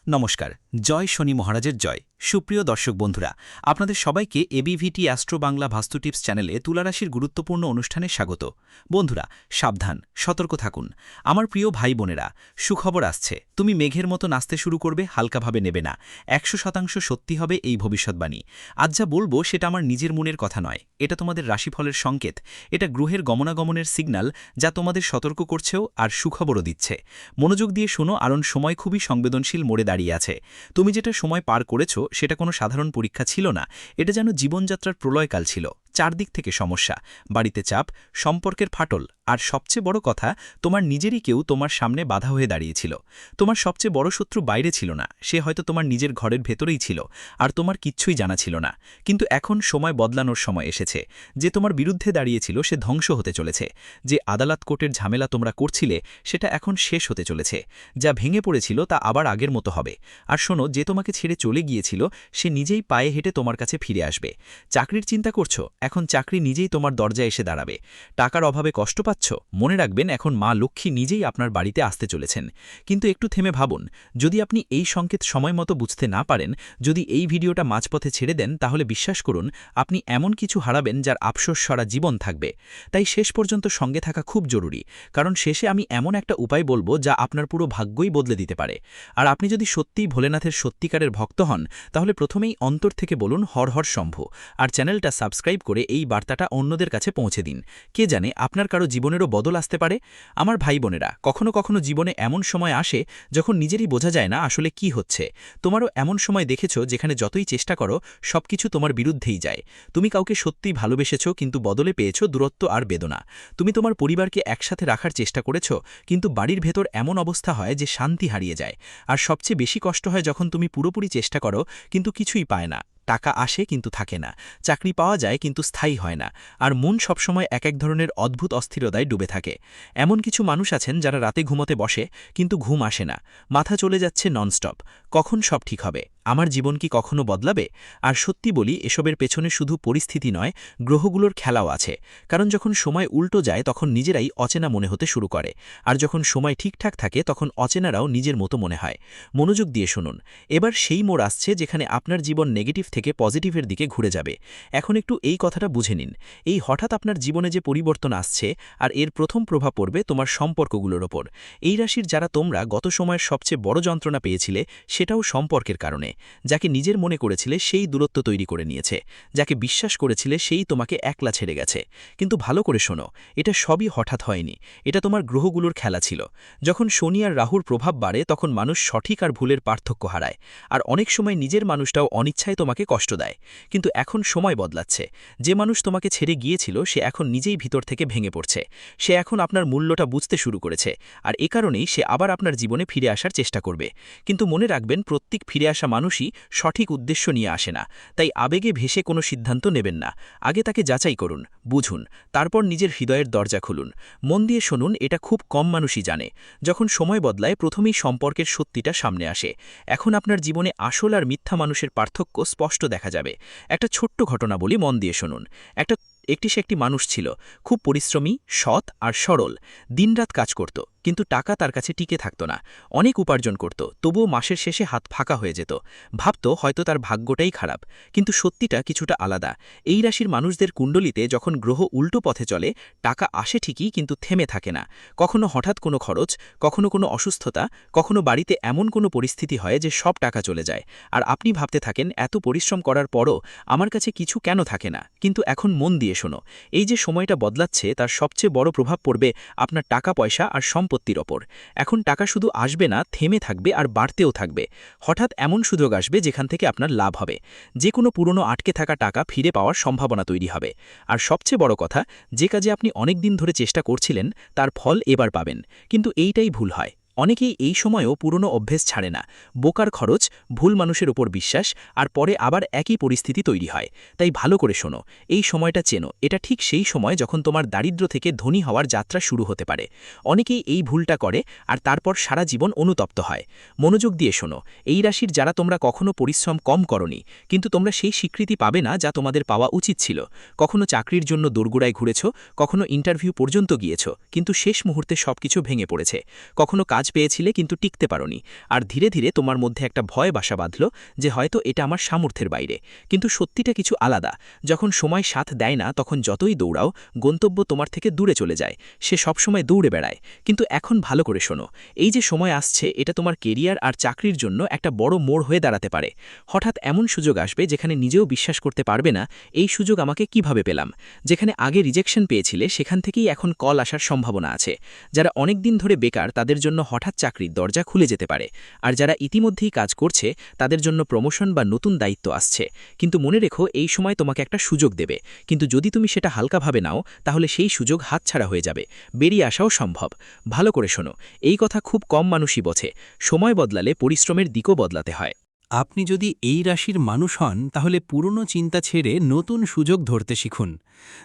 নমস্কার। জয় শনি মহারাজের জয়। সুপ্রিয় দর্শক বন্ধুরা, আপনাদের সবাইকে এবিভিটি অ্যাস্ট্রো বাংলা ভাস্তু টিপস চ্যানেলে তুলারাশির গুরুত্বপূর্ণ অনুষ্ঠানে স্বাগত। বন্ধুরা, সাবধান, সতর্ক থাকুন। আমার প্রিয় ভাই বোনেরা, সুখবর আসছে। তুমি মেঘের মতো নাচতে শুরু করবে, হালকাভাবে নেবে না। 100% সত্যি হবে এই ভবিষ্যৎবাণী। আজ যা বলবো সেটা আমার নিজের মনের কথা নয়, এটা তোমাদের রাশিফলের সংকেত। এটা গ্রহের গমনাগমনের সিগন্যাল, যা তোমাদের সতর্ক করছেও আর সুখবরও দিচ্ছে। মনোযোগ দিয়ে শোনো, কারণ সময় খুবই সংবেদনশীল মোড়ে দাঁড়িয়ে আছে। তুমি যেটা সময় পার করেছ সেটা কোনো সাধারণ পরীক্ষা ছিল না, এটা যেন জীবনযাত্রার প্রলয়কাল ছিল। চারদিক থেকে সমস্যা, বাড়িতে চাপ, সম্পর্কের ফাটল, আর সবচেয়ে বড় কথা, তোমার নিজেরই কেউ তোমার সামনে বাধা হয়ে দাঁড়িয়েছিল। তোমার সবচেয়ে বড় শত্রু বাইরে ছিল না, সে হয়তো তোমার নিজের ঘরের ভেতরেই ছিল, আর তোমার কিচ্ছুই জানা ছিল না। কিন্তু এখন সময় বদলানোর সময় এসেছে। যে তোমার বিরুদ্ধে দাঁড়িয়েছিল সে ধ্বংস হতে চলেছে। যে আদালত কোর্টের ঝামেলা তোমরা করছিলে সেটা এখন শেষ হতে চলেছে। যা ভেঙে পড়েছিল তা আবার আগের মতো হবে। আর শোনো, যে তোমাকে ছেড়ে চলে গিয়েছিল সে নিজেই পায়ে হেঁটে তোমার কাছে ফিরে আসবে। চাকরির চিন্তা করছো, এখন চাকরি নিজেই তোমার দরজায় এসে দাঁড়াবে। টাকার অভাবে কষ্ট পাচ্ছ, মনে রাখবেন এখন মা লক্ষ্মী নিজেই আপনার বাড়িতে আসতে চলেছেন। কিন্তু একটু থেমে ভাবুন, যদি আপনি এই সংকেত সময় মতো বুঝতে না পারেন, যদি এই ভিডিওটা মাঝপথে ছেড়ে দেন, তাহলে বিশ্বাস করুন আপনি এমন কিছু হারাবেন যার আফসোস সারা জীবন থাকবে। তাই শেষ পর্যন্ত সঙ্গে থাকা খুব জরুরি, কারণ শেষে আমি এমন একটা উপায় বলবো যা আপনার পুরো ভাগ্যই বদলে দিতে পারে। আর আপনি যদি সত্যিই ভোলেনাথের সত্যিকারের ভক্ত হন, তাহলে প্রথমেই অন্তর থেকে বলুন হর হর শম্ভু, আর চ্যানেলটা সাবস্ক্রাইব করে এই বার্তাটা অন্যদের কাছে পৌঁছে দিন। কে জানে আপনার কারো জীবনেরও বদল আসতে পারে। আমার ভাই বোনেরা, কখনো কখনো জীবনে এমন সময় আসে যখন নিজেরই বোঝা যায় না আসলে কি হচ্ছে। তোমারও এমন সময় দেখেছো যেখানে যতই চেষ্টা করো সবকিছু তোমার বিরুদ্ধেই যায়। তুমি কাউকে সত্যিই ভালোবেসেছো, কিন্তু বদলে পেয়েছো দূরত্ব আর বেদনা। তুমি তোমার পরিবারকে একসাথে রাখার চেষ্টা করেছো, কিন্তু বাড়ির ভেতর এমন অবস্থা হয় যে শান্তি হারিয়ে যায়। আর সবচেয়ে বেশি কষ্ট হয় যখন তুমি পুরোপুরি চেষ্টা করো কিন্তু কিছুই পায় না। টাকা আসে কিন্তু থাকে না, চাকরি পাওয়া যায় কিন্তু স্থায়ী হয় না, আর মন সবসময় এক এক ধরনের অদ্ভুত অস্থিরতায় ডুবে থাকে। এমন কিছু মানুষ আছেন যারা রাতে ঘুমোতে বসে কিন্তু ঘুম আসে না, মাথা চলে যাচ্ছে ননস্টপ। কখন সব ঠিক হবে? আমার জীবন কি কখনো বদলাবে? আর সত্যি বলি, এসবের পেছনে শুধু পরিস্থিতি নয়, গ্রহগুলোর খেলাও আছে। কারণ যখন সময় উল্টো যায় তখন নিজেরাই অচেনা মনে হতে শুরু করে, আর যখন সময় ঠিকঠাক থাকে তখন অচেনারাও নিজের মতো মনে হয়। মনোযোগ দিয়ে শুনুন, এবার সেই মোড় আসছে যেখানে আপনার জীবন নেগেটিভ থেকে পজিটিভের দিকে ঘুরে যাবে। এখন একটু এই কথাটা বুঝে নিন, এই হঠাৎ আপনার জীবনে যে পরিবর্তন আসছে, আর এর প্রথম প্রভাব পড়বে তোমার সম্পর্কগুলোর ওপর। এই রাশির যারা তোমরা গত সময়ের সবচেয়ে বড় যন্ত্রণা পেয়েছিলে, সেটাও সম্পর্কের কারণে। যাকে নিজের মনে করেছিলে সেই দূরত্ব তৈরি করে নিয়েছে, যাকে বিশ্বাস করেছিলে সেই তোমাকে একলা ছেড়ে গেছে। কিন্তু ভালো করে শোনো, এটা সবই হঠাৎ হয়নি, এটা তোমার গ্রহগুলোর খেলা ছিল। যখন শনি আর রাহুর প্রভাব বাড়ে তখন মানুষ সঠিক আর ভুলের পার্থক্য হারায়, আর অনেক সময় নিজের মানুষটাও অনিচ্ছায় তোমাকে কষ্ট দেয়। কিন্তু এখন সময় বদলাচ্ছে। যে মানুষ তোমাকে ছেড়ে গিয়েছিল সে এখন নিজেই ভিতর থেকে ভেঙে পড়ছে। সে এখন আপনার মূল্যটা বুঝতে শুরু করেছে, আর এ কারণেই সে আবার আপনার জীবনে ফিরে আসার চেষ্টা করবে। কিন্তু মনে রাখবেন, প্রত্যেক ফিরে আসা মানুষই সঠিক উদ্দেশ্য নিয়ে আসে না। তাই আবেগে ভেসে কোনো সিদ্ধান্ত নেবেন না। আগে তাকে যাচাই করুন, বুঝুন, তারপর নিজের হৃদয়ের দরজা খুলুন। মন দিয়ে শুনুন, এটা খুব কম মানুষই জানে। যখন সময় বদলায় প্রথমেই সম্পর্কের সত্যিটা সামনে আসে। এখন আপনার জীবনে আসল আর মিথ্যা মানুষের পার্থক্য স্পষ্ট দেখা যাবে। একটা ছোট্ট ঘটনা বলি, মন দিয়ে শুনুন। সে একটি মানুষ ছিল, খুব পরিশ্রমী, সৎ আর সরল। দিনরাত কাজ করত, কিন্তু টাকা তার কাছে টিকে থাকত না। অনেক উপার্জন করত, তবুও মাসের শেষে হাত ফাঁকা হয়ে যেত। ভাবত হয়তো তার ভাগ্যটাই খারাপ, কিন্তু সত্যিটা কিছুটা আলাদা। এই রাশির মানুষদের কুণ্ডলিতে যখন গ্রহ উল্টো পথে চলে, টাকা আসে ঠিকই কিন্তু থেমে থাকে না। কখনো হঠাৎ কোনো খরচ, কখনো কোনো অসুস্থতা, কখনো বাড়িতে এমন কোনো পরিস্থিতি হয় যে সব টাকা চলে যায়। আর আপনি ভাবতে থাকেন, এত পরিশ্রম করার পরও আমার কাছে কিছু কেন থাকে না? কিন্তু এখন মন দিয়ে শোনো, এই যে সময়টা বদলাচ্ছে তার সবচেয়ে বড় প্রভাব পড়বে আপনার টাকা পয়সা আর সম্পত্তির ওপর। এখন টাকা শুধু আসবে না, থেমে থাকবে আর বাড়তেও থাকবে। হঠাৎ এমন সুযোগ আসবে যেখান থেকে আপনার লাভ হবে। যে কোনো পুরনো আটকে থাকা টাকা ফিরে পাওয়ার সম্ভাবনা তৈরি হবে। আর সবচেয়ে বড় কথা, যে কাজে আপনি অনেক দিন ধরে চেষ্টা করছিলেন তার ফল এবার পাবেন। কিন্তু এইটাই ভুল হয়, অনেকেই এই সময়েও পুরনো অভ্যেস ছাড়ে না। বোকার খরচ, ভুল মানুষের ওপর বিশ্বাস, আর পরে আবার একই পরিস্থিতি তৈরি হয়। তাই ভালো করে শোনো, এই সময়টা চেনো, এটা ঠিক সেই সময় যখন তোমার দারিদ্র্য থেকে ধনী হওয়ার যাত্রা শুরু হতে পারে। অনেকেই এই ভুলটা করে আর তারপর সারা জীবন অনুতপ্ত হয়। মনোযোগ দিয়ে শোনো, এই রাশির যারা তোমরা কখনো পরিশ্রম কম করনি, কিন্তু তোমরা সেই স্বীকৃতি পাবে না যা তোমাদের পাওয়া উচিত ছিল। কখনো চাকরির জন্য দোরগোড়ায় ঘুরেছ, কখনো ইন্টারভিউ পর্যন্ত গিয়েছ, কিন্তু শেষ মুহূর্তে সবকিছু ভেঙে পড়েছে। কখনো কাজ কাজ পেয়েছিলে কিন্তু টিকতে পারোনি, আর ধীরে ধীরে তোমার মধ্যে একটা ভয় বাসা বাঁধল যে হয়তো এটা আমার সামর্থ্যের বাইরে। কিন্তু সত্যিটা কিছু আলাদা। যখন সময় সাথ দেয় না তখন যতই দৌড়াও, গন্তব্য তোমার থেকে দূরে চলে যায়। সে সবসময় দৌড়ে বেড়ায়। কিন্তু এখন ভালো করে শোনো, এই যে সময় আসছে এটা তোমার কেরিয়ার আর চাকরির জন্য একটা বড় মোড় হয়ে দাঁড়াতে পারে। হঠাৎ এমন সুযোগ আসবে যেখানে নিজেও বিশ্বাস করতে পারবে না এই সুযোগ আমাকে কিভাবে পেলাম। যেখানে আগে রিজেকশন পেয়েছিলে সেখান থেকেই এখন কল আসার সম্ভাবনা আছে। যারা অনেক দিন ধরে বেকার তাদের জন্য হঠাৎ চাকরির দরজা খুলে যেতে পারে। আর যারা ইতিমধ্যেই কাজ করছে তাদের জন্য প্রমোশন বা নতুন দায়িত্ব আসছে। কিন্তু মনে রেখো, এই সময় তোমাকে একটা সুযোগ দেবে, কিন্তু যদি তুমি সেটা হালকাভাবে নাও তাহলে সেই সুযোগ হাতছাড়া হয়ে যাবে। বেরিয়ে আসাও সম্ভব। ভালো করে শোনো, এই কথা খুব কম মানুষই বোঝে। সময় বদলালে পরিশ্রমের দিকও বদলাতে হয়। আপনি যদি এই রাশির মানুষ হন তাহলে পুরনো চিন্তা ছেড়ে নতুন সুযোগ ধরতে শিখুন।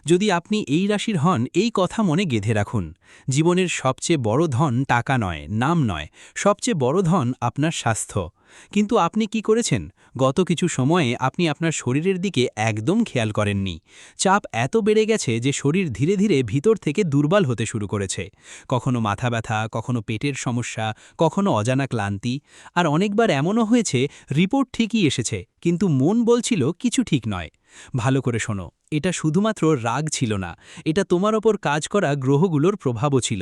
যদি আপনি এই রাশির হন, এই কথা মনে গেঁথে রাখুন, জীবনের সবচেয়ে বড় ধন টাকা নয়, নাম নয়, সবচেয়ে বড় ধন আপনার স্বাস্থ্য। কিন্তু আপনি কি করেছেন? গত কিছু সময়ে আপনি আপনার শরীরের দিকে একদম খেয়াল করেননি। চাপ এত বেড়ে গেছে যে শরীর ধীরে ধীরে ভিতর থেকে দুর্বল হতে শুরু করেছে। কখনো মাথা ব্যথা, কখনো পেটের সমস্যা, কখনো অজানা ক্লান্তি। আর অনেকবার এমনও হয়েছে রিপোর্ট ঠিকই এসেছে কিন্তু মন বলছিল কিছু ঠিক নয়। ভালো করে শোনো, এটা শুধুমাত্র রাগ ছিল না, এটা তোমার ওপর কাজ করা গ্রহগুলোর প্রভাবও ছিল।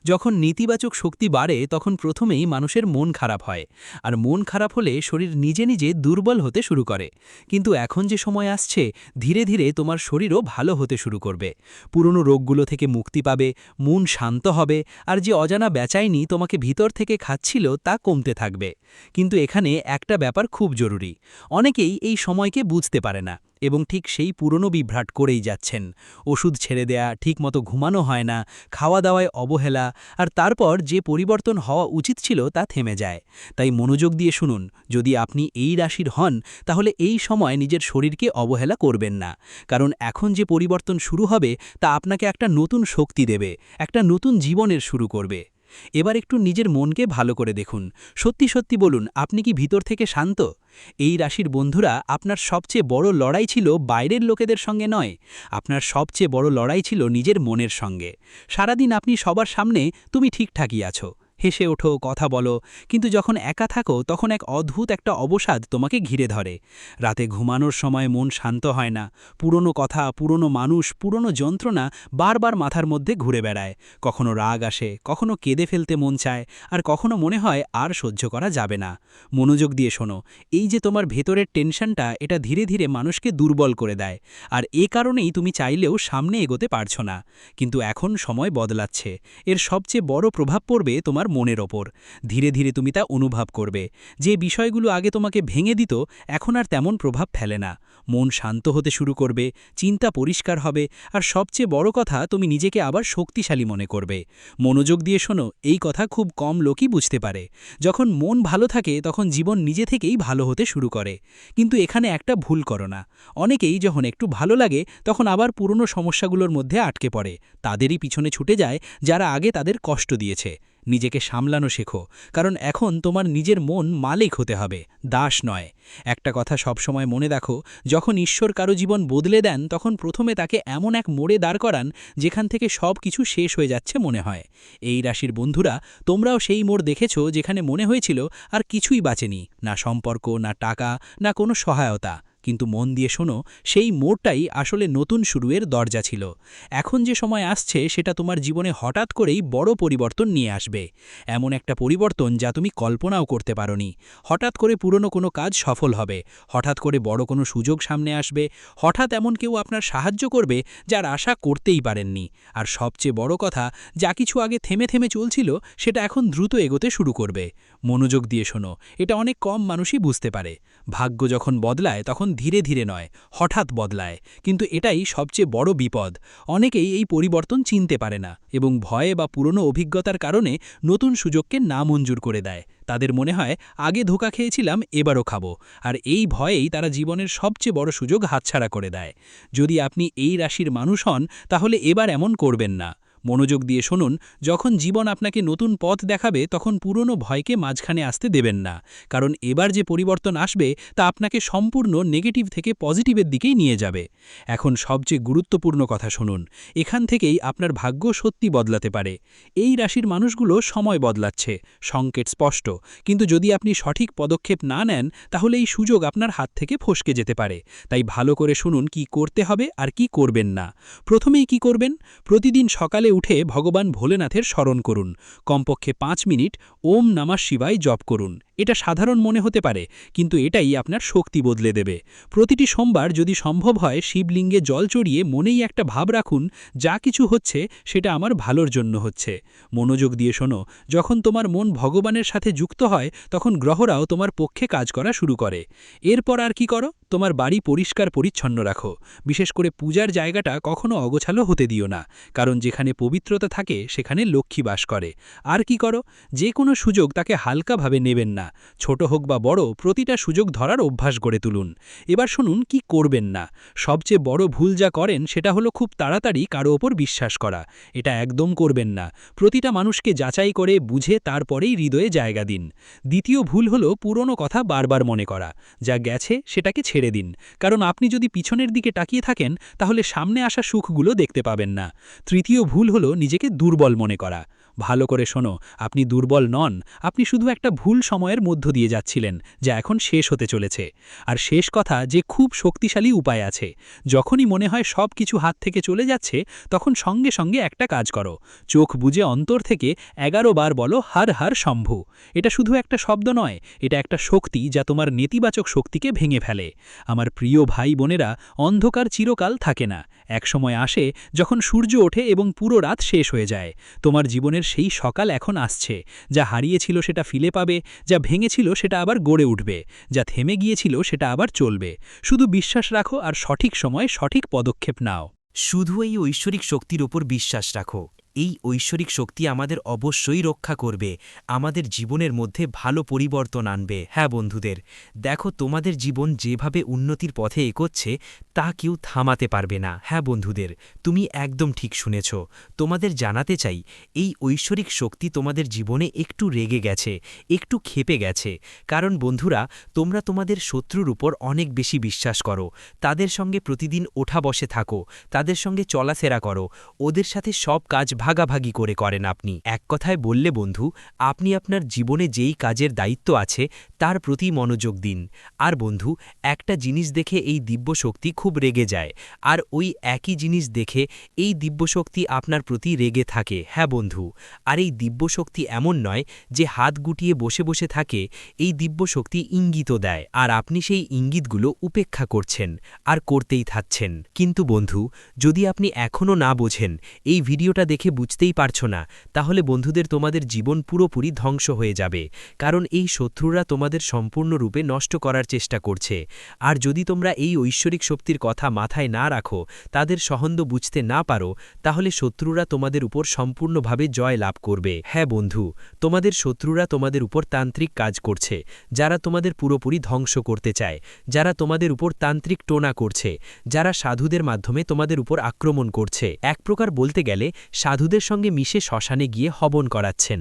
যখন নেতিবাচক শক্তি বাড়ে তখন প্রথমেই মানুষের মন খারাপ হয়, আর মন খারাপ হলে শরীর নিজে নিজে দুর্বল হতে শুরু করে। কিন্তু এখন যে সময় আসছে, ধীরে ধীরে তোমার শরীরও ভালো হতে শুরু করবে। পুরনো রোগগুলো থেকে মুক্তি পাবে, মন শান্ত হবে, আর যে অজানা বেচাইনি তোমাকে ভিতর থেকে খাচ্ছিল তা কমতে থাকবে। কিন্তু এখানে একটা ব্যাপার খুব জরুরি। অনেকেই এই সময়কে বুঝতে পারে না এবং ঠিক সেই পুরনো বিভ্রাট করেই যাচ্ছেন। ওষুধ ছেড়ে দেয়া, ঠিকমতো ঘুমানো হয় না, খাওয়া দাওয়ায় অবহেলা, আর তারপর যে পরিবর্তন হওয়া উচিত ছিল তা থেমে যায়। তাই মনোযোগ দিয়ে শুনুন, যদি আপনি এই রাশির হন তাহলে এই সময় নিজের শরীরকে অবহেলা করবেন না। কারণ এখন যে পরিবর্তন শুরু হবে তা আপনাকে একটা নতুন শক্তি দেবে, একটা নতুন জীবনের শুরু করবে। এবার একটু নিজের মনকে ভালো করে দেখুন। সত্যি সত্যি বলুন, আপনি কি ভিতর থেকে শান্ত? এই রাশির বন্ধুরা, আপনার সবচেয়ে বড় লড়াই ছিল বাইরের লোকেদের সঙ্গে নয়, আপনার সবচেয়ে বড় লড়াই ছিল নিজের মনের সঙ্গে। সারাদিন আপনি সবার সামনে তুমি ঠিকঠাকই আছো, হেসে ওঠো, কথা বলো, কিন্তু যখন একা থাকো তখন এক অদ্ভুত একটা অবসাদ তোমাকে ঘিরে ধরে। রাতে ঘুমানোর সময় মন শান্ত হয় না, পুরনো কথা, পুরনো মানুষ, পুরনো যন্ত্রণা বারবার মাথার মধ্যে ঘুরে বেড়ায়। কখনো রাগ আসে, কখনো কেঁদে ফেলতে মন চায়, আর কখনো মনে হয় আর সহ্য করা যাবে না। মনোযোগ দিয়ে শোনো, এই যে তোমার ভেতরের টেনশনটা, এটা ধীরে ধীরে মানুষকে দুর্বল করে দেয়, আর এ কারণেই তুমি চাইলেও সামনে এগোতে পারছো না। কিন্তু এখন সময় বদলাচ্ছে, এর সবচেয়ে বড় প্রভাব পড়বে তোমার মনের ওপর। ধীরে ধীরে তুমি তা অনুভব করবে। যে বিষয়গুলো আগে তোমাকে ভেঙে দিত এখন আর তেমন প্রভাব ফেলে না। মন শান্ত হতে শুরু করবে, চিন্তা পরিষ্কার হবে, আর সবচেয়ে বড় কথা, তুমি নিজেকে আবার শক্তিশালী মনে করবে। মনোযোগ দিয়ে শোনো, এই কথা খুব কম লোকই বুঝতে পারে। যখন মন ভালো থাকে তখন জীবন নিজে থেকেই ভালো হতে শুরু করে। কিন্তু এখানে একটা ভুল করো না। অনেকেই যখন একটু ভালো লাগে তখন আবার পুরনো সমস্যাগুলোর মধ্যে আটকে পড়ে, তাদেরই পিছনে ছুটে যায় যারা আগে তাদের কষ্ট দিয়েছে। নিজেকে সামলানো শেখো, কারণ এখন তোমার নিজের মন মালিক হতে হবে, দাস নয়। একটা কথা সবসময় মনে রাখো, যখন ঈশ্বর কারো জীবন বদলে দেন তখন প্রথমে তাকে এমন এক মোড়ে দাঁড় করান যেখান থেকে সব কিছু শেষ হয়ে যাচ্ছে মনে হয়। এই রাশির বন্ধুরা, তোমরাও সেই মোড় দেখেছ যেখানে মনে হয়েছিল আর কিছুই বাঁচেনি, না সম্পর্ক, না টাকা, না কোনো সহায়তা। কিন্তু মন দিয়ে শোনো, সেই মোড়টাই আসলে নতুন শুরুয়ের দরজা ছিল। এখন যে সময় আসছে সেটা তোমার জীবনে হঠাৎ করেই বড় পরিবর্তন নিয়ে আসবে। এমন একটা পরিবর্তন যা তুমি কল্পনাও করতে পারোনি। হঠাৎ করে পুরনো কোনো কাজ সফল হবে, হঠাৎ করে বড় কোনো সুযোগ সামনে আসবে, হঠাৎ এমন কেউ আপনার সাহায্য করবে যার আশা করতেই পারেননি। আর সবচেয়ে বড় কথা, যা কিছু আগে থেমে থেমে চলছিল সেটা এখন দ্রুত এগোতে শুরু করবে। মনোযোগ দিয়ে শোনো, এটা অনেক কম মানুষই বুঝতে পারে। ভাগ্য যখন বদলায় তখন ধীরে ধীরে নয়, হঠাৎ বদলায়। কিন্তু এটাই সবচেয়ে বড় বিপদ। অনেকেই এই পরিবর্তন চিনতে পারে না এবং ভয়ে বা পুরনো অভিজ্ঞতার কারণে নতুন সুযোগকে নামঞ্জুর করে দেয়। তাদের মনে হয় আগে ধোঁকা খেয়েছিলাম, এবারও খাবো। আর এই ভয়েই তারা জীবনের সবচেয়ে বড় সুযোগ হাতছাড়া করে দেয়। যদি আপনি এই রাশির মানুষ হন তাহলে এবার এমন করবেন না। মনোযোগ দিয়ে শুনুন, যখন জীবন আপনাকে নতুন পথ দেখাবে তখন পুরনো ভয়কে মাঝখানে আসতে দেবেন না, কারণ এবার যে পরিবর্তন আসবে তা আপনাকে সম্পূর্ণ নেগেটিভ থেকে পজিটিভের দিকেই নিয়ে যাবে। এখন সবচেয়ে গুরুত্বপূর্ণ কথা শুনুন, এখান থেকেই আপনার ভাগ্য সত্যি বদলাতে পারে। এই রাশির মানুষগুলো সময় বদলাচ্ছে, সংকেত স্পষ্ট, কিন্তু যদি আপনি সঠিক পদক্ষেপ না নেন তাহলে এই সুযোগ আপনার হাত থেকে ফসকে যেতে পারে। তাই ভালো করে শুনুন কি করতে হবে আর কি করবেন না। প্রথমেই কি করবেন? প্রতিদিন সকালে উঠে ভগবান ভোলেনাথের স্মরণ করুন। কমপক্ষে 5 মিনিট ওম নমঃ শিবায় জপ করুন। এটা সাধারণ মনে হতে পারে, কিন্তু এটাই আপনার শক্তি বদলে দেবে। প্রতিটি সোমবার যদি সম্ভব হয় শিবলিঙ্গে জল চড়িয়ে মনেই একটা ভাব রাখুন, যা কিছু হচ্ছে সেটা আমার ভালোর জন্য হচ্ছে। মনোযোগ দিয়ে শোনো, যখন তোমার মন ভগবানের সাথে যুক্ত হয় তখন গ্রহরাও তোমার পক্ষে কাজ করা শুরু করে। এরপর আর কি করো? তোমার বাড়ি পরিষ্কার পরিচ্ছন্ন রাখো। বিশেষ করে পূজার জায়গাটা কখনো অগোছালো হতে দিও না, কারণ যেখানে পবিত্রতা থাকে সেখানে লক্ষ্মী বাস করে। আর কি করো? যে কোনো সুযোগ তাকে হালকাভাবে নেবেন না। ছোট হোক বা বড়, প্রতিটা সুযোগ ধরার অভ্যাস গড়ে তুলুন। এবার শুনুন কি করবেন না। সবচেয়ে বড় ভুল যা করেন সেটা হলো খুব তাড়াতাড়ি কারো ওপর বিশ্বাস করা। এটা একদম করবেন না। প্রতিটা মানুষকে যাচাই করে বুঝে তারপরেই হৃদয়ে জায়গা দিন। দ্বিতীয় ভুল হলো পুরনো কথা বারবার মনে করা। যা গেছে সেটাকে ছেড়ে দিন, কারণ আপনি যদি পিছনের দিকে তাকিয়ে থাকেন তাহলে সামনে আসা সুখগুলো দেখতে পাবেন না। তৃতীয় ভুল হলো নিজেকে দুর্বল মনে করা। ভালো করে শোনো, আপনি দুর্বল নন, আপনি শুধু একটা ভুল সময়ের মধ্য দিয়ে যাচ্ছিলেন, যা এখন শেষ হতে চলেছে। আর শেষ কথা, যে খুব শক্তিশালী উপায় আছে। যখনই মনে হয় সব কিছু হাত থেকে চলে যাচ্ছে তখন সঙ্গে সঙ্গে একটা কাজ করো। চোখ বুজে অন্তর থেকে 11 বার বলো হর হর শম্ভু। এটা শুধু একটা শব্দ নয়, এটা একটা শক্তি যা তোমার নেতিবাচক শক্তিকে ভেঙে ফেলে। আমার প্রিয় ভাই বোনেরা, অন্ধকার চিরকাল থাকে না। এক সময় আসে যখন সূর্য ওঠে এবং পুরো রাত শেষ হয়ে যায়। তোমার জীবনের সেই সকাল এখন আসছে। যা হারিয়েছিল সেটা ফিরে পাবে, যা ভেঙেছিল সেটা আবার গড়ে উঠবে, যা থেমে গিয়েছিল সেটা আবার চলবে। শুধু বিশ্বাস রাখো আর সঠিক সময়ে সঠিক পদক্ষেপ নাও। শুধু এই ঐশ্বরিক শক্তির ওপর বিশ্বাস রাখো। এই ঐশ্বরিক শক্তি আমাদের অবশ্যই রক্ষা করবে, আমাদের জীবনের মধ্যে ভালো পরিবর্তন আনবে। হ্যাঁ বন্ধুদের, দেখো তোমাদের জীবন যেভাবে উন্নতির পথে এগোচ্ছে তা কেউ থামাতে পারবে না। হ্যাঁ বন্ধুদের, তুমি একদম ঠিক শুনেছ। তোমাদের জানাতে চাই, এই ঐশ্বরিক শক্তি তোমাদের জীবনে একটু রেগে গেছে, একটু ক্ষেপে গেছে। কারণ বন্ধুরা, তোমরা তোমাদের শত্রুর উপর অনেক বেশি বিশ্বাস করো, তাদের সঙ্গে প্রতিদিন ওঠা বসে থাকো, তাদের সঙ্গে চলাফেরা করো, ওদের সাথে সব কাজ ভাগাভাগি করে করেন আপনি। এক কথায় বললে বন্ধু, আপনি আপনার জীবনে যেই কাজের দায়িত্ব আছে তার প্রতি মনোযোগ দিন। আর বন্ধু, একটা জিনিস দেখে এই দিব্যশক্তি খুব রেগে যায়, আর ওই একই জিনিস দেখে এই দিব্যশক্তি আপনার প্রতি রেগে থাকে। হ্যাঁ বন্ধু, আর এই দিব্যশক্তি এমন নয় যে হাত গুটিয়ে বসে বসে থাকে, এই দিব্যশক্তি ইঙ্গিত দেয়, আর আপনি সেই ইঙ্গিতগুলো উপেক্ষা করছেন আর করতেই থাকছেন। কিন্তু বন্ধু, যদি আপনি এখনও না বোঝেন, এই ভিডিওটা দেখে বুঝতেই পারছো না, তাহলে বন্ধুদের তোমাদের জীবন পুরোপুরি ধ্বংস হয়ে যাবে, কারণ এই শত্রুরা তোমাদের সম্পূর্ণরূপে নষ্ট করার চেষ্টা করছে। আর যদি তোমরা এই ঐশ্বরিক শক্তির কথা মাথায় না রাখো, তাদের সহন্দ বুঝতে না পারো, তাহলে শত্রুরা তোমাদের উপর সম্পূর্ণভাবে জয় লাভ করবে। হ্যাঁ বন্ধু, তোমাদের শত্রুরা তোমাদের উপর তান্ত্রিক কাজ করছে, যারা তোমাদের পুরোপুরি ধ্বংস করতে চায়, যারা তোমাদের উপর তান্ত্রিক টোনা করছে, যারা সাধুদের মাধ্যমে তোমাদের উপর আক্রমণ করছে। এক প্রকার বলতে গেলে সাধুদের সঙ্গে মিশে শ্মশানে গিয়ে হবন করাচ্ছেন।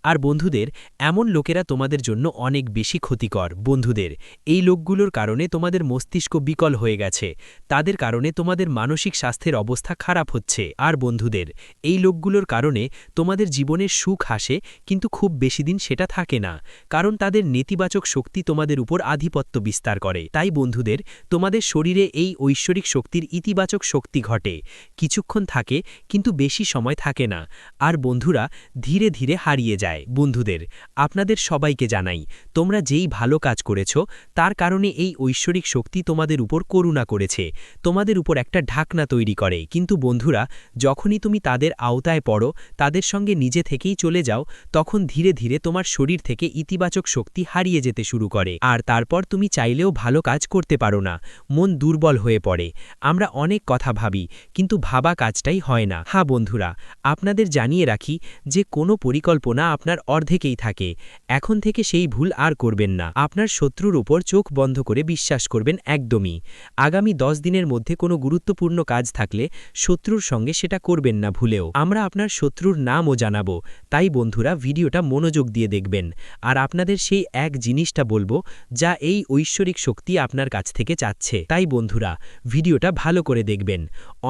আর বন্ধুদের, এমন লোকেরা তোমাদের জন্য অনেক বেশি ক্ষতিকর। বন্ধুদের, এই লোকগুলোর কারণে তোমাদের মস্তিষ্ক বিকল হয়ে গেছে, তাদের কারণে তোমাদের মানসিক স্বাস্থ্যের অবস্থা খারাপ হচ্ছে। আর বন্ধুদের, এই লোকগুলোর কারণে তোমাদের জীবনের সুখ আসে, কিন্তু খুব বেশি দিন সেটা থাকে না, কারণ তাদের নেতিবাচক শক্তি তোমাদের উপর আধিপত্য বিস্তার করে। তাই বন্ধুদের, তোমাদের শরীরে এই ঐশ্বরিক শক্তির ইতিবাচক শক্তি ঘটে, কিছুক্ষণ থাকে কিন্তু বেশি সময় থাকে না, আর বন্ধুরা ধীরে ধীরে হারিয়ে যায়। বন্ধুদের, আপনাদের সবাইকে জানাই, তোমরা যেই ভালো কাজ করেছ তার কারণে এই ঐশ্বরিক শক্তি তোমাদের উপর করুণা করেছে, তোমাদের উপর একটা ঢাকনা তৈরি করে। কিন্তু বন্ধুরা, যখনই তুমি তাদের আওতায় পড়ো, তাদের সঙ্গে নিজে থেকেই চলে যাও, তখন ধীরে ধীরে তোমার শরীর থেকে ইতিবাচক শক্তি হারিয়ে যেতে শুরু করে, আর তারপর তুমি চাইলেও ভালো কাজ করতে পারো না, মন দুর্বল হয়ে পড়ে। আমরা অনেক কথা ভাবি, কিন্তু ভাবা কাজটাই হয় না। হ্যাঁ বন্ধুরা, আপনাদের জানিয়ে রাখি যে কোনো পরিকল্পনা আপনার অর্ধেকেই থাকে। এখন থেকে সেই ভুল আর করবেন না। আপনার শত্রুর উপর চোখ বন্ধ করে বিশ্বাস করবেন একদমই। আগামী 10 দিনের মধ্যে কোনো গুরুত্বপূর্ণ কাজ থাকলে শত্রুর সঙ্গে সেটা করবেন না ভুলেও। আমরা আপনার শত্রুর নামও জানাবো, তাই বন্ধুরা ভিডিওটা মনোযোগ দিয়ে দেখবেন। আর আপনাদের সেই এক জিনিসটা বলবো যা এই ঐশ্বরিক শক্তি আপনার কাছ থেকে চাচ্ছে। তাই বন্ধুরা ভিডিওটা ভালো করে দেখবেন।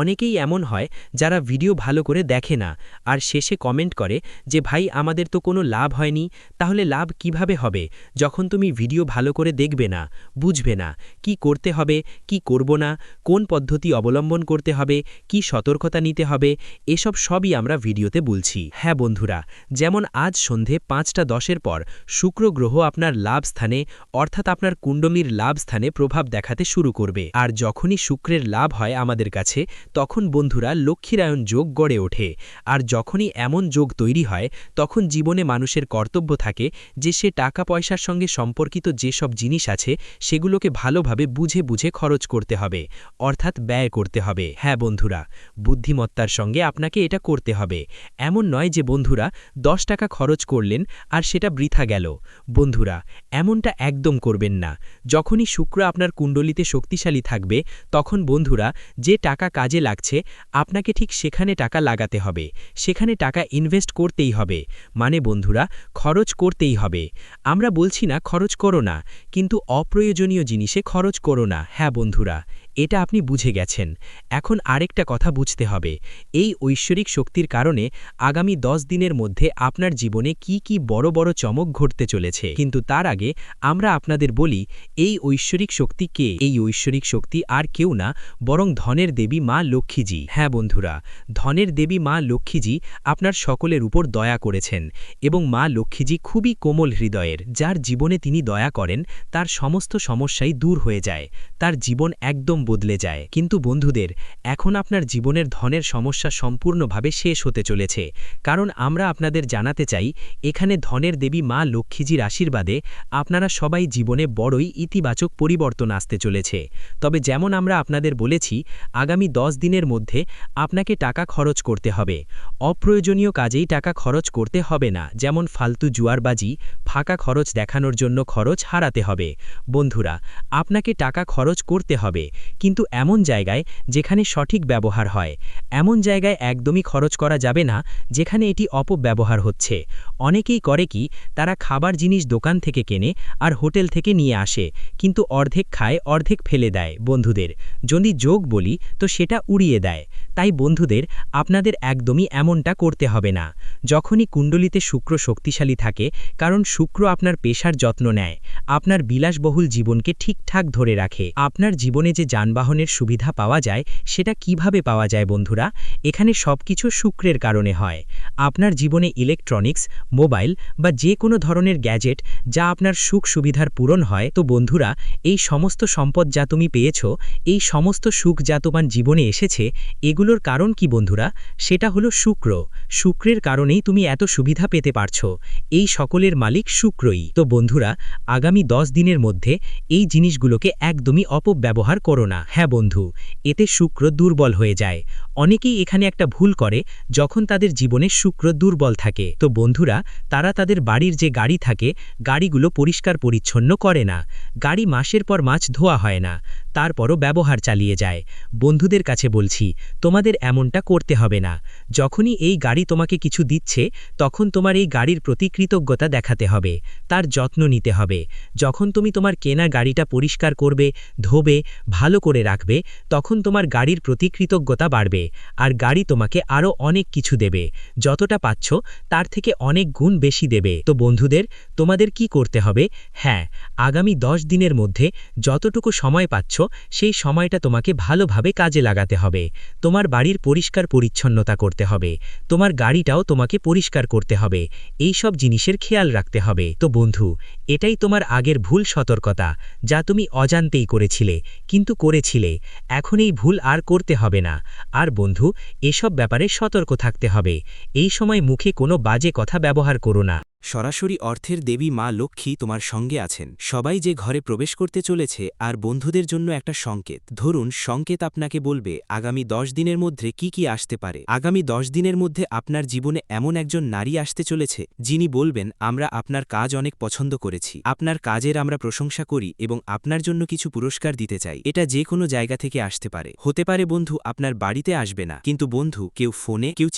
অনেকেই এমন হয় যারা ভিডিও ভালো করে দেখে না আর শেষে কমেন্ট করে যে ভাই আমাদের তো কোনো লাভ হয়নি। তাহলে লাভ কিভাবে হবে যখন তুমি ভিডিও ভালো করে দেখবে না, বুঝবে না কি করতে হবে, কি করব না, কোন পদ্ধতি অবলম্বন করতে হবে, কি সতর্কতা নিতে হবে, এসব সবই আমরা ভিডিওতে বলছি। হ্যাঁ বন্ধুরা, যেমন আজ সন্ধে 5:10 পর শুক্র গ্রহ আপনার লাভ স্থানে অর্থাৎ আপনার কুণ্ডলীর লাভ স্থানে প্রভাব দেখাতে শুরু করবে। আর যখনই শুক্রের লাভ হয় আমাদের কাছে তখন বন্ধুরা লক্ষ্মীরায়ণ যোগ গড়ে ওঠে। আর যখনই এমন যোগ তৈরি হয় তখন জীবনে মানুষের কর্তব্য থাকে যে সে টাকা পয়সার সঙ্গে সম্পর্কিত যেসব জিনিস আছে সেগুলোকে ভালোভাবে বুঝে বুঝে খরচ করতে হবে, অর্থাৎ ব্যয় করতে হবে। হ্যাঁ বন্ধুরা, বুদ্ধিমত্তার সঙ্গে আপনাকে এটা করতে হবে। এমন নয় যে বন্ধুরা 10 টাকা খরচ করলেন আর সেটা বৃথা গেল। বন্ধুরা এমনটা একদম করবেন না। যখনই শুক্র আপনার কুণ্ডলিতে শক্তিশালী থাকবে তখন বন্ধুরা যে টাকা কাজে লাগছে আপনাকে ঠিক সেখানে টাকা লাগাতে হবে, সেখানে টাকা ইনভেস্ট করতেই হবে। মানে বন্ধুরা খরচ করতেই হবে। আমরা বলছি না খরচ করো না, কিন্তু অপ্রয়োজনীয় জিনিসে খরচ করো না। হ্যাঁ বন্ধুরা, এটা আপনি বুঝে গেছেন। এখন আরেকটা কথা বুঝতে হবে, এই ঐশ্বরিক শক্তির কারণে আগামী 10 দিনের মধ্যে আপনার জীবনে কি কি বড় বড় চমক ঘটতে চলেছে। কিন্তু তার আগে আমরা আপনাদের বলি এই ঐশ্বরিক শক্তি কে। এই ঐশ্বরিক শক্তি আর কেউ না বরং ধনের দেবী মা লক্ষ্মীজি। হ্যাঁ বন্ধুরা, ধনের দেবী মা লক্ষ্মীজি আপনার সকলের উপর দয়া করেছেন এবং মা লক্ষ্মীজি খুবই কোমল হৃদয়ের। যার জীবনে তিনি দয়া করেন তার সমস্ত সমস্যাই দূর হয়ে যায়, তার জীবন একদম বদলে যায়। কিন্তু বন্ধুদের এখন আপনার জীবনের ধনের সমস্যা সম্পূর্ণভাবে শেষ হতে চলেছে, কারণ আমরা আপনাদের জানাতে চাই এখানে ধনের দেবী মা লক্ষ্মীজির আশীর্বাদে আপনারা সবাই জীবনে বড়ই ইতিবাচক পরিবর্তন আসতে চলেছে। তবে যেমন আমরা আপনাদের বলেছি আগামী 10 দিনের মধ্যে আপনাকে টাকা খরচ করতে হবে। অপ্রয়োজনীয় কাজেই টাকা খরচ করতে হবে না, যেমন ফালতু জুয়ারবাজি, ফাঁকা খরচ দেখানোর জন্য খরচ হারাতে হবে। বন্ধুরা আপনাকে টাকা খরচ করতে হবে, কিন্তু এমন জায়গায় যেখানে সঠিক ব্যবহার হয়। এমন জায়গায় একদমই খরচ করা যাবে না যেখানে এটি অপব্যবহার হচ্ছে। অনেকেই করে কি, তারা খাবার জিনিস দোকান থেকে কেনে আর হোটেল থেকে নিয়ে আসে, কিন্তু অর্ধেক খায় অর্ধেক ফেলে দেয়। বন্ধুদের যদি যোগ বলি তো সেটা উড়িয়ে দেয়। তাই বন্ধুদের আপনাদের একদমই এমনটা করতে হবে না। যখনই কুণ্ডলিতে শুক্র শক্তিশালী থাকে, কারণ শুক্র আপনার পেশার যত্ন নেয়, আপনার বিলাসবহুল জীবনকে ঠিকঠাক ধরে রাখে। আপনার জীবনে যে যানবাহনের সুবিধা পাওয়া যায় সেটা কিভাবে পাওয়া যায় বন্ধুরা? এখানে সবকিছু শুক্রের কারণে হয়। আপনার জীবনে ইলেকট্রনিক্স, মোবাইল বা যে কোনো ধরনের গ্যাজেট যা আপনার সুখ সুবিধার পূরণ হয়, তো বন্ধুরা এই সমস্ত সম্পদ যা তুমি পেয়েছ, এই সমস্ত সুখ যা তোমার জীবনে এসেছে, এগুলোর কারণ কি বন্ধুরা? সেটা হলো শুক্র। শুক্রের কারণেই তুমি এত সুবিধা পেতে পারছো। এই সকলের মালিক শুক্রই। তো বন্ধুরা আগামী 10 দিনের মধ্যে এই জিনিসগুলোকে একদমই অপব্যবহার করো না। হ্যাঁ বন্ধু, এতে শুক্র দুর্বল হয়ে যায়। অনেকেই এখানে একটা ভুল করে, যখন তাদের জীবনে শুক্র দুর্বল থাকে তো বন্ধুরা তারা তাদের বাড়ির যে গাড়ি থাকে গাড়িগুলো পরিষ্কার পরিচ্ছন্ন করে না, গাড়ি মাসের পর মাস ধোয়া হয় না, তারপরও ব্যবহার চালিয়ে যায়। বন্ধুদের কাছে বলছি তোমাদের এমনটা করতে হবে না। যখনই এই গাড়ি তোমাকে কিছু দিচ্ছে তখন তোমার এই গাড়ির প্রতি কৃতজ্ঞতা দেখাতে হবে, তার যত্ন নিতে হবে। যখন তুমি তোমার কেনা গাড়িটা পরিষ্কার করবে, ধোবে, ভালো করে রাখবে, তখন তোমার গাড়ির প্রতি কৃতজ্ঞতা বাড়বে আর গাড়ি তোমাকে আরও অনেক কিছু দেবে। যতটা পাচ্ছ তার থেকে অনেক গুণ বেশি দেবে। তো বন্ধুদের তোমাদের কি করতে হবে? হ্যাঁ, আগামী 10 দিনের মধ্যে যতটুকু সময় পাচ্ছ সেই সময়টা তোমাকে ভালোভাবে কাজে লাগাতে হবে। তোমার বাড়ির পরিষ্কার পরিচ্ছন্নতা করতে হবে, তোমার গাড়িটাও তোমাকে পরিষ্কার করতে হবে, এই সব জিনিসের খেয়াল রাখতে হবে। তো বন্ধু এটাই তোমার আগের ভুল সতর্কতা, যা তুমি অজান্তেই করেছিলে, কিন্তু করেছিলে। এখন এই ভুল আর করতে হবে না। আর বন্ধু এসব ব্যাপারে সতর্ক থাকতে হবে। এই সময় মুখে কোনো বাজে কথা ব্যবহার করো না। সরাসরি অর্থের দেবী মা লক্ষ্মী তোমার সঙ্গে আছেন। সবাই যে ঘরে প্রবেশ করতে চলেছে আর বন্ধুদের জন্য একটা সংকেত। ধরুন সংকেত আপনাকে বলবে আগামী 10 দিনের মধ্যে কি আসতে পারে। আগামী 10 দিনের মধ্যে আপনার জীবনে এমন একজন নারী আসতে চলেছে যিনি বলবেন, আমরা আপনার কাজ অনেক পছন্দ করেছি, আপনার কাজের আমরা প্রশংসা করি এবং আপনার জন্য কিছু পুরস্কার দিতে চাই। এটা যে কোনো জায়গা থেকে আসতে পারে। হতে পারে বন্ধু আপনার বাড়িতে আসবে না, কিন্তু বন্ধু কেউ ফোনে, কেউ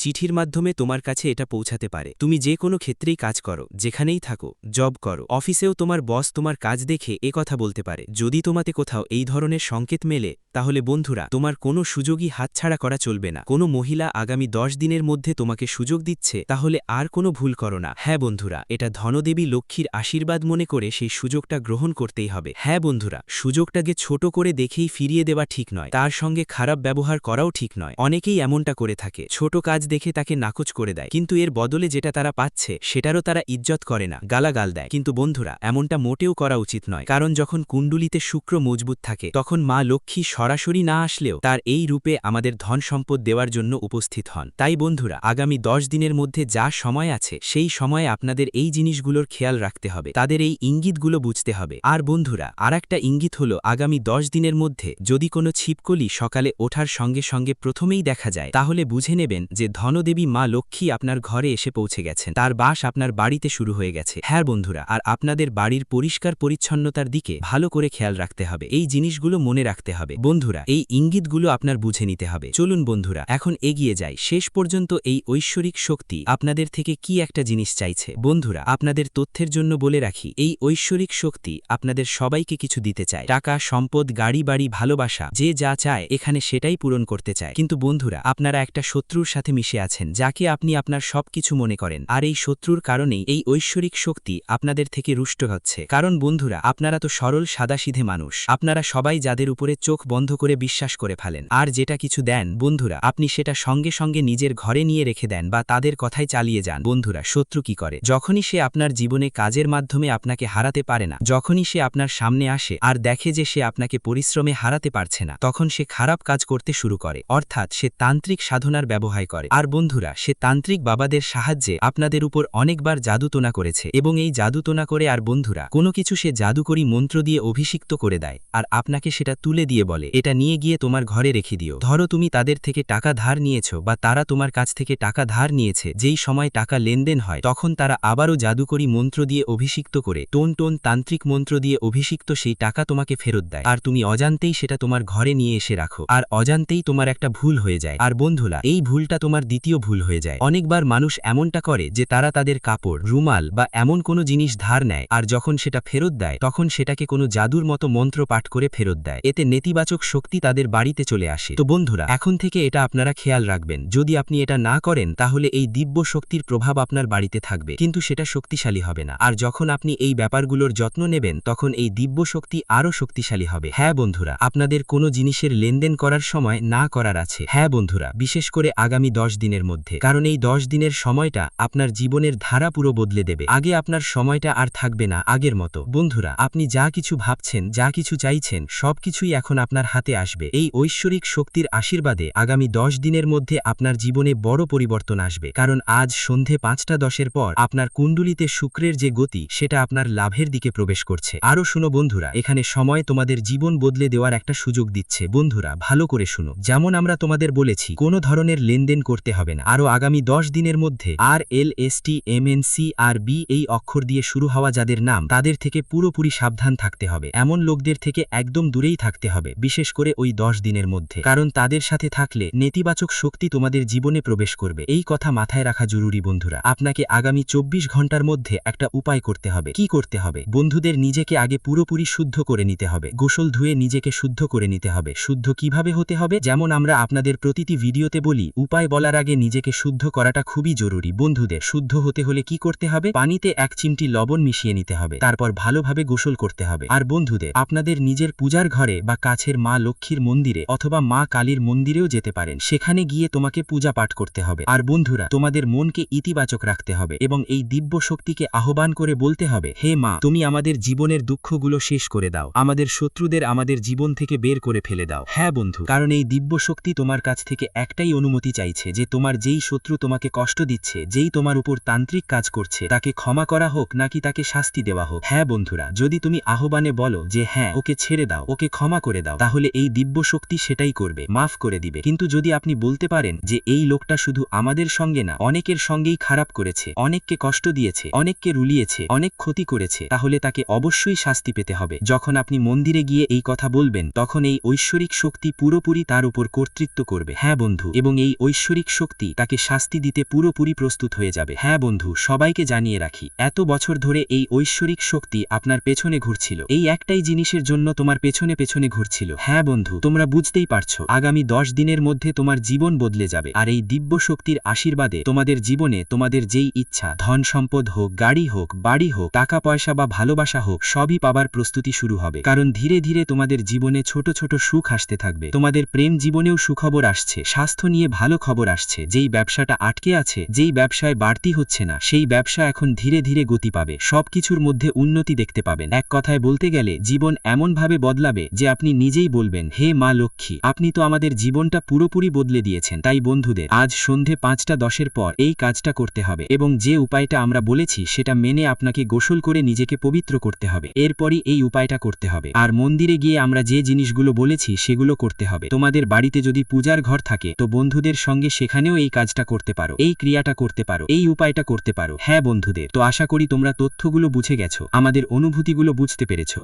চিঠির মাধ্যমে তোমার কাছে এটা পৌঁছাতে পারে। তুমি যে কোনো ক্ষেত্রেই কাজ করো, যেখানেই থাকো, জব করো, অফিসেও তোমার বস তোমার কাজ দেখে কথা বলতে পারে। যদি তোমাতে কোথাও এই ধরনের সংকেত মেলে, তাহলে বন্ধুরা তোমার কোনো সুযোগই হাতছাড়া করা চলবে না। কোনো মহিলা আগামী 10 দিনের মধ্যে তোমাকে সুযোগ দিচ্ছে, তাহলে আর কোনো ভুল করো না। হ্যাঁ বন্ধুরা, এটা ধনদেবী লক্ষ্মীর আশীর্বাদ মনে করে সেই সুযোগটা গ্রহণ করতেই হবে। হ্যাঁ বন্ধুরা, সুযোগটাকে ছোট করে দেখেই ফিরিয়ে দেওয়া ঠিক নয়, তার সঙ্গে খারাপ ব্যবহার করাও ঠিক নয়। অনেকেই এমনটা করে থাকে, ছোট কাজ দেখে তাকে নাকচ করে দেয়, কিন্তু এর বদলে যেটা তারা পাচ্ছে সেটারও তারা ইজ্জত করে না, গালাগাল দেয়। কিন্তু বন্ধুরা এমনটা মোটেও করা উচিত নয়, কারণ যখন কুণ্ডলিতে শুক্র মজবুত থাকে তখন মা লক্ষ্মী সরাসরি না আসলেও তার এই রূপে আমাদের ধন সম্পদ দেওয়ার জন্য উপস্থিত হন। তাই বন্ধুরা আগামী 10 দিনের মধ্যে যা সময় আছে সেই সময়ে আপনাদের এই জিনিসগুলোর খেয়াল রাখতে হবে, তাদের এই ইঙ্গিতগুলো বুঝতে হবে। আর বন্ধুরা আরেকটা ইঙ্গিত হলো, আগামী 10 দিনের মধ্যে যদি কোনো ছিপকলি সকালে ওঠার সঙ্গে সঙ্গে প্রথমেই দেখা যায়, তাহলে বুঝে নেবেন যে ধনদেবী মা লক্ষ্মী আপনার ঘরে এসে পৌঁছে গেছেন, তার বাস আপনার বাড়িতে শুরু হয়ে গেছে। হ্যাঁ বন্ধুরা, আর আপনাদের বাড়ির পরিষ্কার পরিচ্ছন্নতার দিকে ভালো করে খেয়াল রাখতে হবে, এই জিনিসগুলো মনে রাখতে হবে। বন্ধুরা এই ইঙ্গিতগুলো আপনার বুঝে নিতে হবে। চলুন বন্ধুরা এখন এগিয়ে যাই। শেষ পর্যন্ত এই ঐশ্বরিক শক্তি আপনাদের থেকে কি একটা জিনিস চাইছে। বন্ধুরা আপনাদের তথ্যের জন্য বলে রাখি, এই ঐশ্বরিক শক্তি আপনাদের সবাইকে কিছু দিতে চায়, টাকা, সম্পদ, গাড়ি, বাড়ি, ভালোবাসা, যে যা চায় এখানে সেটাই পূরণ করতে চায়। কিন্তু বন্ধুরা আপনারা একটা শত্রুর সাথে মিশে আছেন, যাকে আপনি আপনার সবকিছু মনে করেন, আর এই শত্রুর কারণেই এই ঐশ্বরিক শক্তি আপনাদের থেকে রুষ্ট হচ্ছে। কারণ বন্ধুরা আপনারা তো সরল সাদাসিধে মানুষ, আপনারা সবাই যাদের উপরে চোখ বন্ধ করে বিশ্বাস করে ফেলেন, আর যেটা কিছু দেন বন্ধুরা আপনি সেটা সঙ্গে সঙ্গে নিজের ঘরে নিয়ে রেখে দেন বা তাদের কথাই চালিয়ে যান। বন্ধুরা শত্রু কি করে, যখনই সে আপনার জীবনে কাজের মাধ্যমে আপনাকে হারাতে পারে না, যখনই সে আপনার সামনে আসে আর দেখে যে সে আপনাকে পরিশ্রমে হারাতে পারছে না, তখন সে খারাপ কাজ করতে শুরু করে, অর্থাৎ সে তান্ত্রিক সাধনার ব্যবহার করে। আর বন্ধুরা সে তান্ত্রিক বাবাদের সাহায্যে আপনাদের উপর অনেকবার জাদুটোনা করেছে, এবং এই জাদুটোনা করে আর বন্ধুরা কোনো কিছু সে জাদুকরী মন্ত্র দিয়ে অভিষিক্ত করে দেয়, আর আপনাকে সেটা তুলে দিয়ে বলে এটা নিয়ে গিয়ে তোমার ঘরে রেখে দিও। ধরো তুমি তাদের থেকে টাকা ধার নিয়েছো বা তারা তোমার কাছ থেকে টাকা ধার নিয়েছে, যেই সময় টাকা লেনদেন হয় তখন তারা আবারও জাদুকরী মন্ত্র দিয়ে অভিষিক্ত করে টোন তান্ত্রিক মন্ত্র দিয়ে অভিষিক্ত সেই টাকা তোমাকে ফেরত দেয়, আর তুমি অজান্তেই সেটা তোমার ঘরে নিয়ে এসে রাখো, আর অজান্তেই তোমার একটা ভুল হয়ে যায়। আর বন্ধুরা এই ভুলটা তোমার দ্বিতীয় ভুল হয়ে যায়। অনেকবার মানুষ এমনটা করে যে তারা তাদের কাপড়, রুমাল বা এমন কোনো জিনিস ধার নেয়, আর যখন সেটা ফেরত দেয় তখন সেটাকে কোনো জাদুর মতো মন্ত্র পাঠ করে ফেরত দেয়, এতে নেতিবাচক শক্তি তাদের বাড়িতে চলে আসে। তো বন্ধুরা এখন থেকে এটা আপনারা খেয়াল রাখবেন, যদি আপনি এটা না করেন তাহলে এই দিব্য শক্তির প্রভাব আপনার বাড়িতে থাকবে, কিন্তু সেটা শক্তিশালী হবে না। আর যখন আপনি এই ব্যাপারগুলোর যত্ন নেবেন তখন এই দিব্য শক্তি আরও শক্তিশালী হবে। হ্যাঁ বন্ধুরা আপনাদের কোনো জিনিসের লেনদেন করার সময় না করার আছে। হ্যাঁ বন্ধুরা বিশেষ করে আগামী 10 দিনের মধ্যে, কারণ এই 10 দিনের সময়টা আপনার জীবনের ধারা পুরো বদলে দেবে। আগে আপনার সময়টা আর থাকবে না আগের মতো। বন্ধুরা আপনি যা কিছু ভাবছেন, যা কিছু চাইছেন, সবকিছুই এখন আপনার হাতে আসবে। এই ঐশ্বরিক শক্তির আশীর্বাদে আগামী 10 দিনের মধ্যে আপনার জীবনে বড় পরিবর্তন আসবে, কারণ আজ সন্ধে 5:10 পর আপনার কুণ্ডলিতে শুক্রের যে গতি সেটা আপনার লাভের দিকে প্রবেশ করছে। আরও শুনো বন্ধুরা, এখানে সময় তোমাদের জীবন বদলে দেওয়ার একটা সুযোগ দিচ্ছে। বন্ধুরা ভালো করে শুনো, যেমন আমরা তোমাদের বলেছি কোনো ধরনের লেনদেন করতে হবে না। আরও আগামী 10 দিনের মধ্যে RLSTMNCRB এই অক্ষর দিয়ে শুরু হওয়া যাদের নাম, তাদের থেকে পুরোপুরি সাবধান থাকতে হবে। এমন লোকদের থেকে একদম দূরেই থাকতে হবে, বিশেষ করে ওই 10 দিনের মধ্যে, কারণ তাদের সাথে থাকলে নেতিবাচক শক্তি তোমাদের জীবনে প্রবেশ করবে। এই কথা মাথায় রাখা জরুরি বন্ধুরা। আপনাকে আগামী 24 ঘন্টার মধ্যে একটা উপায় করতে হবে। কি করতে হবে বন্ধুদের, নিজেকে আগে পুরোপুরি শুদ্ধ করে নিতে হবে, গোসল ধুয়ে নিজেকে শুদ্ধ করে নিতে হবে। শুদ্ধ কিভাবে হতে হবে, যেমন আমরা আপনাদের প্রতিটি ভিডিওতে বলি, উপায় বলার আগে নিজেকে শুদ্ধ করাটা খুবই জরুরি। বন্ধুদের শুদ্ধ হতে হলে কি করতে হবে, পানিতে 1 চিমটি লবণ মিশিয়ে নিতে হবে, তারপর ভালোভাবে গোসল করতে হবে। আর বন্ধুদের আপনাদের নিজের পূজার ঘরে বা কাছের মা লক্ষ্মীর মন্দিরে অথবা মা কালীর মন্দিরেও যেতে পারেন, সেখানে গিয়ে তোমাকে পূজা পাঠ করতে হবে। আর বন্ধুরা তোমাদের মনকে ইতিবাচক রাখতে হবে এবং এই দিব্য শক্তিকে আহ্বান করে বলতে হবে, হে মা তুমি আমাদের জীবনের দুঃখগুলো শেষ করে দাও, আমাদের শত্রুদের আমাদের জীবন থেকে বের করে ফেলে দাও। হ্যাঁ বন্ধু, কারণ এই দিব্য শক্তি তোমার কাছ থেকে একটাই অনুমতি চাইছে, যে তোমার যেই শত্রু তোমাকে কষ্ট দিচ্ছে, যেই তোমার ওপর তান্ত্রিক কাজ করছে তাকে ক্ষমা করা হোক নাকি তাকে শাস্তি দেওয়া হোক। হ্যাঁ বন্ধুরা, যদি তুমি আহ্বানে বলো যে হ্যাঁ ওকে ছেড়ে দাও, ওকে ক্ষমা করে দাও, তাহলে এই দিব্য শক্তি সেটাই করবে, মাফ করে দিবে। কিন্তু যদি আপনি বলতে পারেন যে এই লোকটা শুধু আমাদের সঙ্গে না অনেকের সঙ্গেই খারাপ করেছে, অনেককে কষ্ট দিয়েছে, অনেককে রুলিয়েছে, অনেক ক্ষতি করেছে, তাহলে তাকে অবশ্যই শাস্তি পেতে হবে। যখন আপনি মন্দিরে গিয়ে এই কথা বলবেন তখন এই ঐশ্বরিক শক্তি পুরোপুরি তার উপর কর্তৃত্ব করবে। হ্যাঁ বন্ধু, এবং এই ঐশ্বরিক শক্তি তাকে শাস্তি দিতে পুরোপুরি প্রস্তুত হয়ে যাবে। হ্যাঁ বন্ধু, সবাইকে জানিয়ে রাখি, এত বছর ধরে এই ঐশ্বরিক শক্তি আপনার পেছনে ঘুরছিল, এই একটাই জিনিসের জন্য তোমার পেছনে পেছনে ঘুরছিল। হ্যাঁ বন্ধু, তোমরা বুঝতেই পারছো, আগামী 10 দিনের মধ্যে তোমার জীবন বদলে যাবে। আর এই দিব্য শক্তির আশীর্বাদে তোমাদের জীবনে তোমাদের যেই ইচ্ছা, ধন সম্পদ হোক, গাড়ি হোক, বাড়ি হোক, টাকা পয়সা বা ভালোবাসা হোক, সবই পাবার প্রস্তুতি শুরু হবে। কারণ ধীরে ধীরে তোমাদের জীবনে ছোট ছোট সুখ আসতে থাকবে। তোমাদের প্রেম জীবনেও সুখবর আসছে, স্বাস্থ্য নিয়ে ভালো খবর আসছে। যেই ব্যবসাটা আটকে আছে, যেই ব্যবসায় বাড়তি হচ্ছে না, সেই ব্যবসা এখন ধীরে ধীরে গতি পাবে। সবকিছুর মধ্যে উন্নতি দেখতে পাবেন। এক কথায় বলতে গেলে জীবন এমনভাবে বদলাবে যে আপনি নিজেই বলবেন, হে মা লক্ষ্মী, আপনি তো আমাদের জীবনটা পুরোপুরি বদলে দিয়েছেন। তাই বন্ধুদের, আজ সন্ধে 5:10 পর এই কাজটা করতে হবে এবং যে উপায়টা আমরা বলেছি সেটা মেনে আপনাকে গোসল করে নিজেকে পবিত্র করতে হবে। এরপরই এই উপায়টা করতে হবে। আর মন্দিরে গিয়ে আমরা যে জিনিসগুলো বলেছি সেগুলো করতে হবে। তোমাদের বাড়িতে যদি পূজার ঘর থাকে তো বন্ধুদের সঙ্গে সেখানেও এই কাজটা করতে পারো, এই ক্রিয়াটা করতে পারো, এই উপায়টা করতে পারো। হ্যাঁ বন্ধুদের, তো আশা করি তোমরা তথ্যগুলো বুঝে গেছো, আমাদের অনুভূতিগুলো বুঝতে পেরেছো।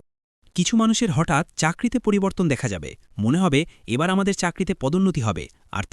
কিছু মানুষের হঠাৎ চাকরিতে পরিবর্তন দেখা যাবে, মনে হবে এবার আমাদের চাকরিতে পদোন্নতি হবে, আর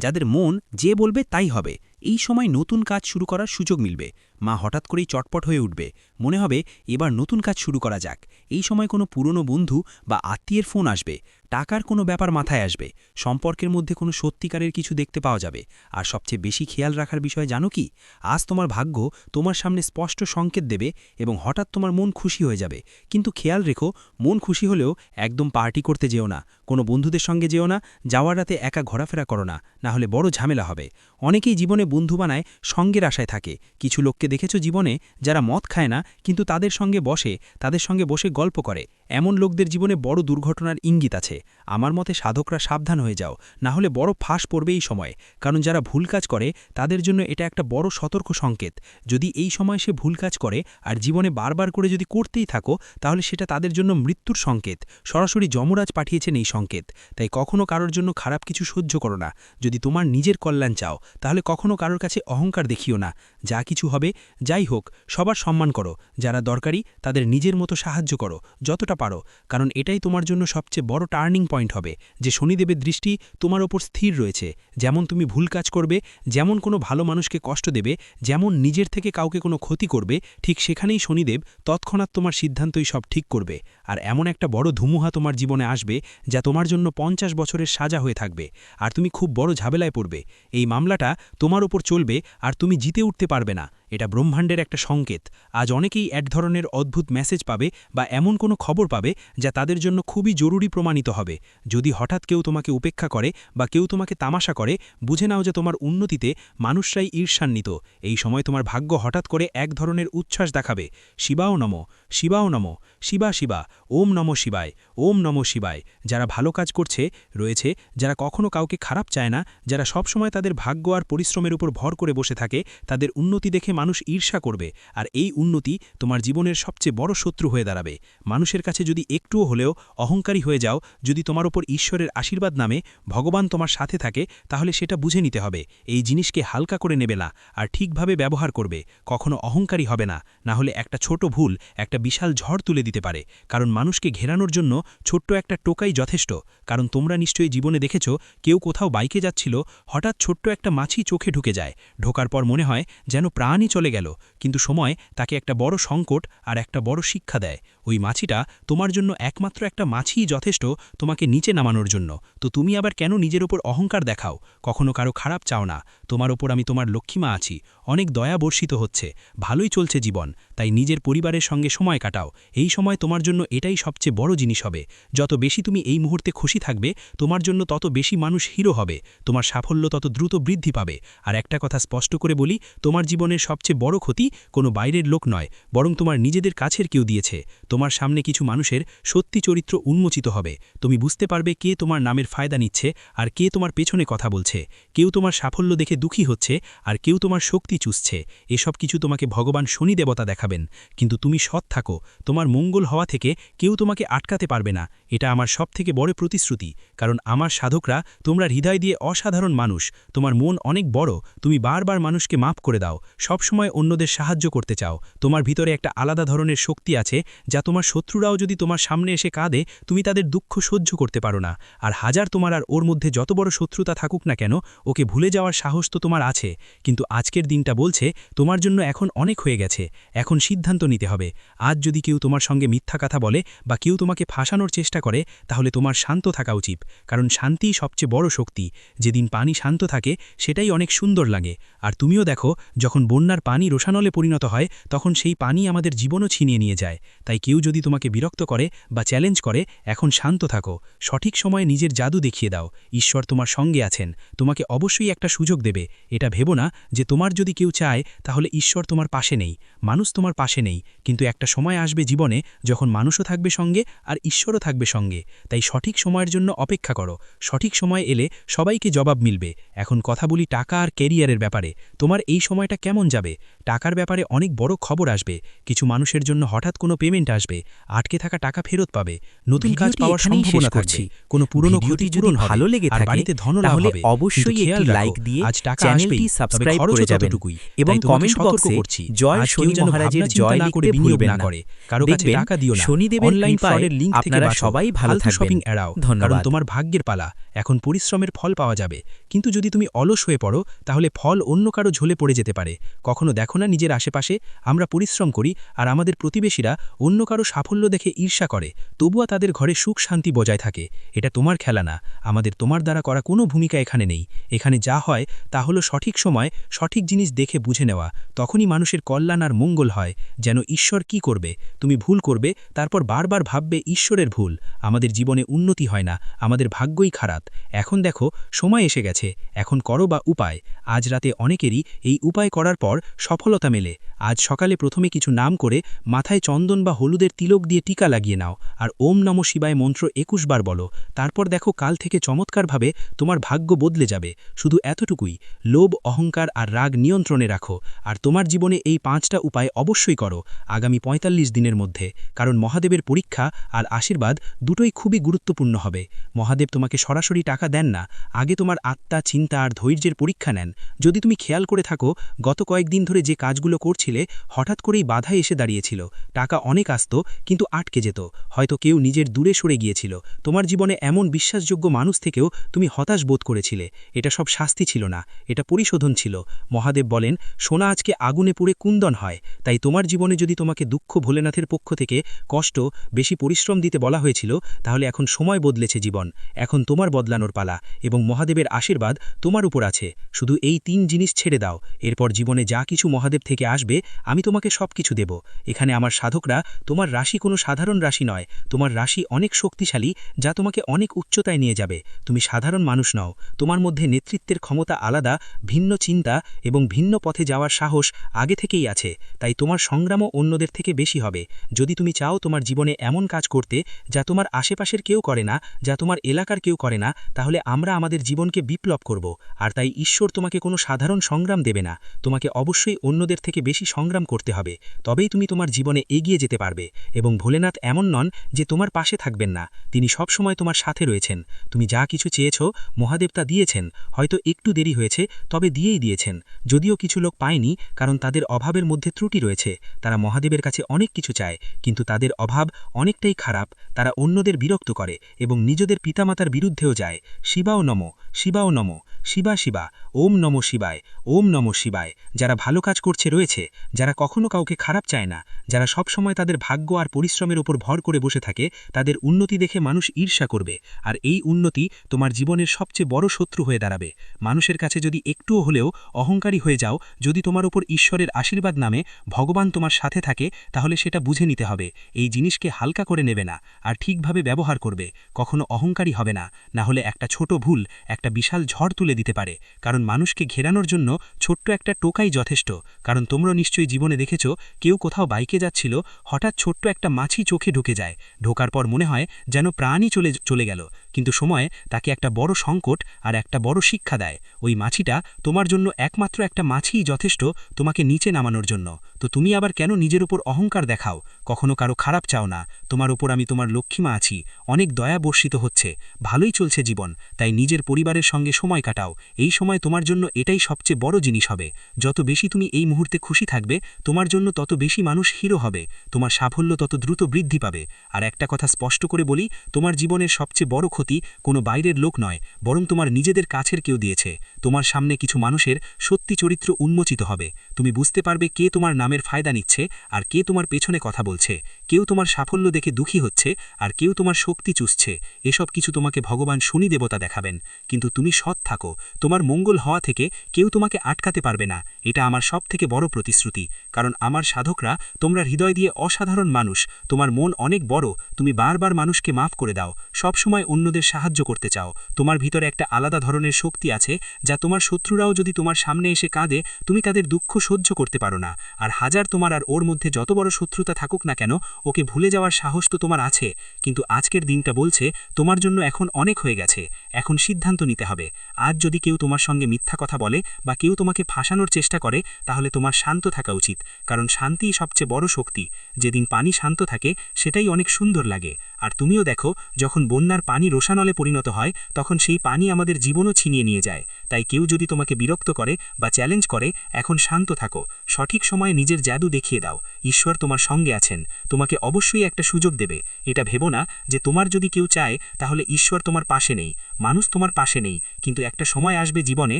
যাদের মন যে বলবে তাই হবে। এই সময় নতুন কাজ শুরু করার সুযোগ মিলবে। মা হঠাৎ করেই চটপট হয়ে উঠবে, মনে হবে এবার নতুন কাজ শুরু করা যাক। এই সময় কোনো পুরনো বন্ধু বা আত্মীয়ের ফোন আসবে, টাকার কোনো ব্যাপার মাথায় আসবে, সম্পর্কের মধ্যে কোনো সত্যিকারের কিছু দেখতে পাওয়া যাবে। আর সবচেয়ে বেশি খেয়াল রাখার বিষয় জানো কি? আজ তোমার ভাগ্য তোমার সামনে স্পষ্ট সংকেত দেবে এবং হঠাৎ তোমার মন খুশি হয়ে যাবে। কিন্তু খেয়াল রেখো, মন খুশি হলেও একদম পার্টি করতে যেও না, কোনো বন্ধুদের সঙ্গে যেও না, যাওয়ার রাতে একা ঘোরাফেরা করো না, না হলে বড় ঝামেলা হবে। অনেকেই জীবনে বন্ধু বানায় সঙ্গের আশায় থাকে। কিছু লোককে দেখেছো জীবনে যারা মদ খায় না কিন্তু তাদের সঙ্গে বসে গল্প করে। এমন লোকদের জীবনে বড় দুর্ঘটনার ইঙ্গিত আছে। আমার মতে সাধকরা সাবধান হয়ে যাও, না হলে বড় ফাঁস পড়বে এই সময়ে। কারণ যারা ভুল কাজ করে তাদের জন্য এটা একটা বড় সতর্ক সংকেত। যদি এই সময় সে ভুল কাজ করে আর জীবনে বারবার করে যদি করতেই থাকো, তাহলে সেটা তাদের জন্য মৃত্যুর সংকেত। সরাসরি যমরাজ পাঠিয়েছেন এই সংকেত। তাই কখনো কারোর জন্য খারাপ কিছু সহ্য করো না। যদি তোমার নিজের কল্যাণ চাও তাহলে কখনো কারোর কাছে অহংকার দেখিও না। যা কিছু হবে যাই হোক, সবার সম্মান করো, যারা দরকারি তাদের নিজের মতো সাহায্য করো যতটা পারো। কারণ এটাই তোমার জন্য সবচেয়ে বড় টার্নিং পয়েন্ট হবে, যে শনিদেবের দৃষ্টি তোমার ওপর স্থির রয়েছে। যেমন তুমি ভুল কাজ করবে, যেমন কোনো ভালো মানুষকে কষ্ট দেবে, যেমন নিজের থেকে কাউকে কোনো ক্ষতি করবে, ঠিক সেখানেই শনিদেব তৎক্ষণাৎ তোমার সিদ্ধান্তই সব ঠিক করবে। আর এমন একটা বড় ধুমুহা তোমার জীবনে আসবে যা তোমার জন্য 50 বছরের সাজা হয়ে থাকবে, আর তুমি খুব বড় ঝামেলায় পড়বে। এই মামলাটা তোমার ওপর চলবে আর তুমি জিতে উঠতে পারবে না। এটা ব্রহ্মাণ্ডের একটা সংকেত। আজ অনেকেই এক ধরনের অদ্ভুত মেসেজ পাবে বা এমন কোনো খবর পাবে যা তাদের জন্য খুবই জরুরি প্রমাণিত হবে। যদি হঠাৎ কেউ তোমাকে উপেক্ষা করে বা কেউ তোমাকে তামাশা করে, বুঝে নাও যে তোমার উন্নতিতে মানুষরাই ঈর্ষান্বিত। এই সময় তোমার ভাগ্য হঠাৎ করে এক ধরনের উচ্ছ্বাস দেখাবে। শিবাও নমঃ, শিবাও নমঃ, শিবা শিবা, ওম নমঃ শিবায়, ওম নমঃ শিবায়। যারা ভালো কাজ করছে রয়েছে, যারা কখনো কাউকে খারাপ চায় না, যারা সবসময় তাদের ভাগ্য আর পরিশ্রমের উপর ভর করে বসে থাকে, তাদের উন্নতি দেখে মানুষ ঈর্ষা করবে। আর এই উন্নতি তোমার জীবনের সবচেয়ে বড় শত্রু হয়ে দাঁড়াবে। মানুষের কাছে যদি একটুও হলেও অহংকারী হয়ে যাও, যদি তোমার ওপর ঈশ্বরের আশীর্বাদ নামে ভগবান তোমার সাথে থাকে, তাহলে সেটা বুঝে নিতে হবে। এই জিনিসকে হালকা করে নেবে না আর ঠিকভাবে ব্যবহার করবে। কখনো অহংকারী হবে না, না হলে একটা ছোট ভুল একটা বিশাল ঝড় তুলে দিতে পারে। কারণ মানুষকে ঘেরানোর জন্য ছোট্ট একটা টোকাই যথেষ্ট। কারণ তোমরা নিশ্চয়ই জীবনে দেখেছ, কেউ কোথাও বাইকে যাচ্ছিল, হঠাৎ ছোট্ট একটা মাছি চোখে ঢুকে যায়। ঢোকার পর মনে হয় যেন প্রাণই চলে গেল, কিন্তু সময় তাকে একটা বড় সংকট আর একটা বড় শিক্ষা দেয়। ওই মাছিটা তোমার জন্য একমাত্র একটা মাছিই যথেষ্ট তোমাকে নিচে নামানোর জন্য। তো তুমি আবার কেন নিজের ওপর অহংকার দেখাও? কখনো কারো খারাপ চাও না। তোমার ওপর আমি তোমার লক্ষ্মীমা আছি, অনেক দয়া বর্ষিত হচ্ছে, ভালোই চলছে জীবন। তাই নিজের পরিবারের সঙ্গে সময় কাটাও। এই সময় তোমার জন্য এটাই সবচেয়ে বড় জিনিস হবে। যত বেশি তুমি এই মুহূর্তে খুশি থাকবে, তোমার জন্য তত বেশি মানুষ হিরো হবে, তোমার সাফল্য তত দ্রুত বৃদ্ধি পাবে। আর একটা কথা স্পষ্ট করে বলি, তোমার জীবনের সবচেয়ে বড় ক্ষতি কোনো বাইরের লোক নয়, বরং তোমার নিজেদের কাছের কেউ দিয়েছে। তোমার সামনে কিছু মানুষের সত্যি চরিত্র উন্মোচিত হবে। তুমি বুঝতে পারবে কে তোমার নামের ফায়দা নিচ্ছে আর কে তোমার পেছনে কথা বলছে। কেউ তোমার সাফল্য দেখে দুঃখী হচ্ছে আর কেউ তোমার শক্তি চুষছে। এসব কিছু তোমাকে ভগবান শনি দেবতা দেখাবেন। কিন্তু তুমি সৎ থাকো, তোমার মঙ্গল হওয়া থেকে কেউ তোমাকে আটকাতে পারবে না। এটা আমার সবথেকে বড় প্রতিশ্রুতি, কারণ আমার সাধকরা তোমরা হৃদয় দিয়ে অসাধারণ মানুষ। তোমার মন অনেক বড়, তুমি বারবার মানুষকে মাফ করে দাও, সবসময় অন্যদের সাহায্য করতে চাও। তোমার ভিতরে একটা আলাদা ধরনের শক্তি আছে, যা তোমার শত্রুরাও যদি তোমার সামনে এসে কাঁদে, তুমি তাদের দুঃখ সহ্য করতে পারো না। আর হাজার তোমার আর ওর মধ্যে যত বড় শত্রুতা থাকুক না কেন, ওকে ভুলে যাওয়ার সাহস তো তোমার আছে। কিন্তু আজকের দিনটা বলছে তোমার জন্য এখন অনেক হয়ে গেছে, এখন সিদ্ধান্ত নিতে হবে। আজ যদি কেউ তোমার সঙ্গে মিথ্যা কথা বলে বা কেউ তোমাকে ফাঁসানোর চেষ্টা করে, তাহলে তোমার শান্ত থাকা উচিত, কারণ শান্তিই সবচেয়ে বড় শক্তি। যেদিন পানি শান্ত থাকে সেটাই অনেক সুন্দর লাগে। আর তুমিও দেখো, যখন বন্যার পানি রোষানলে পরিণত হয়, তখন সেই পানি আমাদের জীবনও ছিনিয়ে নিয়ে যায়। তাই কেউ যদি তোমাকে বিরক্ত করে বা চ্যালেঞ্জ করে, এখন শান্ত থাকো, সঠিক সময়ে নিজের জাদু দেখিয়ে দাও। ঈশ্বর তোমার সঙ্গে আছেন, তোমাকে অবশ্যই একটা সুযোগ দেবে। এটা ভেবো না যে তোমার যদি কেউ চায় তাহলে ঈশ্বর তোমার পাশে নেই, মানুষ তোমার পাশে নেই। কিন্তু একটা সময় আসবে জীবনে যখন মানুষও থাকবে সঙ্গে আর ঈশ্বরও থাকবে সঙ্গে। তাই সঠিক সময়ের জন্য অপেক্ষা করো, সঠিক সময় এলে সবাইকে জবাব মিলবে। এখন কথা বলি টাকা আর ক্যারিয়ারের ব্যাপারে। তোমার এই সময়টা কেমন যাবে? টাকার ব্যাপারে অনেক বড় খবর আসবে। কিছু মানুষের জন্য হঠাৎ কোনো পেমেন্ট আসবে, আটকে থাকা টাকা ফেরত পাবে, নতুন কাজ ভিডিওটি পাওয়ার এখানেই সম্ভাবনা শেষ করছি। থাকছে, কোনো পুরনো ভিডিওটি ক্ষতি যদি পূরণ হবে, ভালো লেগে আর থাকে বাড়িতে ধনলাভ তাহলে হবে। অবশ্যই কিন্তু খেয়াল একটি রাখো, লাইক দিয়ে আজ টাকা চ্যানেলটি আসবেই, তবে সাবস্ক্রাইব খরচও করে যাবেন ততটুকুই। এবং তাই তোমাকে কমেন্ট সতর্ক বক্সে করছি, জয় আজ শনি কেউ যেন মহারাজের ভাবনা চিন্তা জয় না করে লিখতে বিনিয়োগ ভুলবেন না না। করে, কারো কাছে দেখবেন টাকা দিও না, শনিদেবের অনলাইন কৃপায় ফ্রডের লিঙ্ক থেকে আপনারা বাঁচো, সবাই ভালো ফালতু থাকবেন। শপিং এড়াও, কারণ ধন্যবাদ। তোমার ভাগ্যের পালা। এখন পরিশ্রমের ফল পাওয়া যাবে, কিন্তু যদি তুমি অলস হয়ে পড়ো তাহলে ফল অন্য কারো ঝোলে পড়ে যেতে পারে। কখনো দেখো না নিজের আশেপাশে আমরা পরিশ্রম করি আর আমাদের প্রতিবেশীরা অন্য কারো সাফল্য দেখে ঈর্ষা করে, তবুও তাদের ঘরে সুখ শান্তি বজায় থাকে। এটা তোমার খেলা না, আমাদের তোমার দ্বারা করা কোনো ভূমিকা এখানে নেই। এখানে যা হয় তা হলো সঠিক সময় সঠিক জিনিস দেখে বুঝে নেওয়া, তখনই মানুষের কল্যাণ আর মঙ্গল হয়। যেন ঈশ্বর কি করবে, তুমি ভুল করবে, তারপর বারবার ভাববে ঈশ্বরের ভুল। আমাদের জীবনে উন্নতি হয় না, আমাদের ভাগ্যই খারাপ। এখন দেখো সময় এসে গেছে, এখন করো বা উপায়। আজ রাতে অনেকেরই এই উপায় করার পর সফলতা মেলে। আজ সকালে প্রথমে কিছু নাম করে মাথায় চন্দন বা হলুদের তিলক দিয়ে টিকা লাগিয়ে নাও, আর ওম নমঃ শিবায় মন্ত্র ২১ বার বলো। তারপর দেখো কাল থেকে চমৎকারভাবে তোমার ভাগ্য বদলে যাবে। শুধু এতটুকুই, লোভ, অহংকার আর রাগ নিয়ন্ত্রণে রাখো। আর তোমার জীবনে এই ৫টা উপায় অবশ্যই করো আগামী ৪৫ দিনের মধ্যে, কারণ মহাদেবের পরীক্ষা আর আশীর্বাদ দুটোই খুবই গুরুত্বপূর্ণ হবে। মহাদেব তোমাকে সরাসরি টাকা দেন না, আগে তোমার আত্মা, চিন্তা আর ধৈর্যের পরীক্ষা নেন। যদি তুমি খেয়াল করে থাকো, গত কয়েকদিন ধরে যে কাজগুলো করছিলে হঠাৎ করেই বাধা এসে দাঁড়িয়েছিল। টাকা অনেক আসতো কিন্তু আটকে যেত, হয়তো কেউ নিজের দূরে সরে গিয়েছিল। তোমার জীবনে এমন বিশ্বাসযোগ্য মানুষ থেকেও তুমি হতাশ বোধ করেছিলে। এটা সব শাস্তি ছিল না, এটা পরিশোধন ছিল। মহাদেব বলেন, সোনা আজকে আগুনে পুড়ে কুন্দন হয়। তাই তোমার জীবনে যদি তোমাকে দুঃখ, ভোলেনাথের পক্ষ থেকে কষ্ট, বেশি পরিশ্রম দিতে বলা হয়েছিল, তাহলে এখন সময় বদলেছে জীবন, এখন তোমার বদলানোর পালা। এবং মহাদেবের আশীর্বাদ তোমার উপর আছে। শুধু এই ৩ জিনিস ছেড়ে দাও, এরপর জীবনে যা কিছু মহাদেব থেকে আসবে আমি তোমাকে সব কিছু দেব। এখানে আমার সাধকরা, তোমার রাশি কোনো সাধারণ রাশি নয়, তোমার রাশি অনেক শক্তিশালী, যা তোমাকে অনেক উচ্চতায় নিয়ে যাবে। তুমি সাধারণ মানুষ নও, তোমার মধ্যে নেতৃত্বের ক্ষমতা আলাদা, ভিন্ন চিন্তা এবং ভিন্ন পথে যাওয়ার সাহস আগে থেকেই আছে। তাই তোমার সংগ্রামও অন্যদের থেকে বেশি হবে। যদি তুমি চাও তোমার জীবনে এমন কাজ করতে যা তোমার আশেপাশের কেউ করে না, যা তোমার এলাকার কেউ করে না, তাহলে আমরা আমাদের জীবনকে বিপ্লব করব। আর তাই ঈশ্বর তোমাকে কোনো সাধারণ সংগ্রাম দেবে না, তোমাকে অবশ্যই অন্যদের থেকে বেশি সংগ্রাম করতে হবে। তবেই তুমি তোমার জীবনে এগিয়ে যেতে পারবে। এবং ভোলেনাথ এমন নন যে তোমার পাশে থাকবেন না, তিনি সব সময় তোমার সাথে রয়েছেন। তুমি যা কিছু চেয়েছ মহাদেব তা দিয়েছেন, হয়তো একটু দেরি হয়েছে, তবে দিয়েই দিয়েছেন। যদিও কিছু লোক পায়নি, কারণ তাদের অভাবের মধ্যে ত্রুটি রয়েছে। তারা মহাদেবের কাছে অনেক কিছু চায়, কিন্তু তাদের অভাব অনেকটাই খারাপ, তারা অন্যদের বিরক্ত করে এবং নিজেদের পিতামাতার বিরুদ্ধেও যায়। শিবাও নম, শিবাও নম, শিবা শিবা, ওম নম শিবায়, ওম নম শিবায়। যারা ভালো কাজ করছে রয়েছে, যারা কখনো কাউকে খারাপ চায় না, যারা সবসময় তাদের ভাগ্য আর পরিশ্রমের উপর ভর করে বসে থাকে, তাদের উন্নতি দেখে মানুষ ঈর্ষা করবে। আর এই উন্নতি তোমার জীবনের সবচেয়ে বড় শত্রু হয়ে দাঁড়াবে। মানুষের কাছে যদি একটুও হলেও অহংকারী হয়ে যাও, যদি তোমার উপর ঈশ্বরের আশীর্বাদ নামে ভগবান তোমার সাথে থাকে, তাহলে সেটা বুঝে নিতে হবে। এই জিনিসকে হালকা করে নেবে না, আর ঠিকভাবে ব্যবহার করবে। কখনো অহংকারী হবে না, না হলে একটা ছোট ভুল একটা বিশাল ঝড় তুলে দিতে পারে। কারণ মানুষকে ঘেরানোর জন্য ছোট্ট একটা টোকাই যথেষ্ট। কারণ তোমরা নিশ্চয়ই জীবনে দেখেছ, কেউ কোথাও বাইকে যাচ্ছিল, হঠাৎ ছোট্ট একটা মাছি চোখে ঢুকে যায়। ঢোকার পর মনে হয় যেন প্রাণই চলে গেল, কিন্তু সময়ে তাকে একটা বড় সংকট আর একটা বড় শিক্ষা দেয়। ওই মাছিটা তোমার জন্য একমাত্র একটা মাছিই যথেষ্ট তোমাকে নিচে নামানোর জন্য। তো তুমি আবার কেন নিজের উপর অহংকার দেখাও? কখনো কারো খারাপ চাও না। তোমার উপর আমি তোমার লক্ষ্মীমা আছি, অনেক দয়া বর্ষিত হচ্ছে, ভালোই চলছে জীবন। তাই নিজের পরিবারের সঙ্গে সময় কাটাও। এই সময় তোমার জন্য এটাই সবচেয়ে বড় জিনিস হবে। যত বেশি তুমি এই মুহূর্তে খুশি থাকবে, তোমার জন্য তত বেশি মানুষ হিরো হবে, তোমার সাফল্য তত দ্রুত বৃদ্ধি পাবে। আর একটা কথা স্পষ্ট করে বলি, তোমার জীবনের সবচেয়ে বড় ক্ষতি কোনো বাইরের লোক নয়, বরং তোমার নিজেদের কাছের কেউ দিয়েছে। তোমার সামনে কিছু মানুষের সত্যি চরিত্র উন্মোচিত হবে। তুমি বুঝতে পারবে কে তোমার নামের ফায়দা নিচ্ছে আর কে তোমার পেছনে কথা বলছে। কেউ তোমার সাফল্য দেখে দুঃখী হচ্ছে আর কেউ তোমার শক্তি চুষছে। এসব কিছু তোমাকে ভগবান শনি দেবতা দেখাবেন। কিন্তু তুমি সৎ থাকো, তোমার মঙ্গল হওয়া থেকে কেউ তোমাকে আটকাতে পারবে না। এটা আমার সবথেকে বড় প্রতিশ্রুতি। কারণ আমার সাধকরা তোমরা হৃদয় দিয়ে অসাধারণ মানুষ, তোমার মন অনেক বড়, তুমি বারবার মানুষকে মাফ করে দাও, সবসময় অন্যদের সাহায্য করতে চাও। তোমার ভিতরে একটা আলাদা ধরনের শক্তি আছে, যা তোমার শত্রুরাও যদি তোমার সামনে এসে কাঁদে, তুমি তাদের দুঃখ সহ্য করতে পারো না। আর হাজার তোমার আর ওর মধ্যে যত বড় শত্রুতা থাকুক না কেন, ওকে ভুলে যাওয়ার সাহস তো তোমার আছে। কিন্তু আজকের দিনটা বলছে তোমার জন্য এখন অনেক হয়ে গেছে, এখন সিদ্ধান্ত নিতে হবে। আজ যদি কেউ তোমার সঙ্গে মিথ্যা কথা বলে বা কেউ তোমাকে ফাঁসানোর চেষ্টা করে, তাহলে তোমার শান্ত থাকা উচিত। কারণ শান্তিই সবচেয়ে বড় শক্তি। যেদিন পানি শান্ত থাকে সেটাই অনেক সুন্দর লাগে। আর তুমিও দেখো, যখন বন্যার পানি রোষানলে পরিণত হয়, তখন সেই পানি আমাদের জীবনও ছিনিয়ে নিয়ে যায়। তাই কেউ যদি তোমাকে বিরক্ত করে বা চ্যালেঞ্জ করে, এখন শান্ত থাকো, সঠিক সময়ে নিজের জাদু দেখিয়ে দাও। ঈশ্বর তোমার সঙ্গে আছেন, তোমাকে অবশ্যই একটা সুযোগ দেবে। এটা ভেবো না যে তোমার যদি কেউ চায় তাহলে ঈশ্বর তোমার পাশে নেই, মানুষ তোমার পাশে নেই। কিন্তু একটা সময় আসবে জীবনে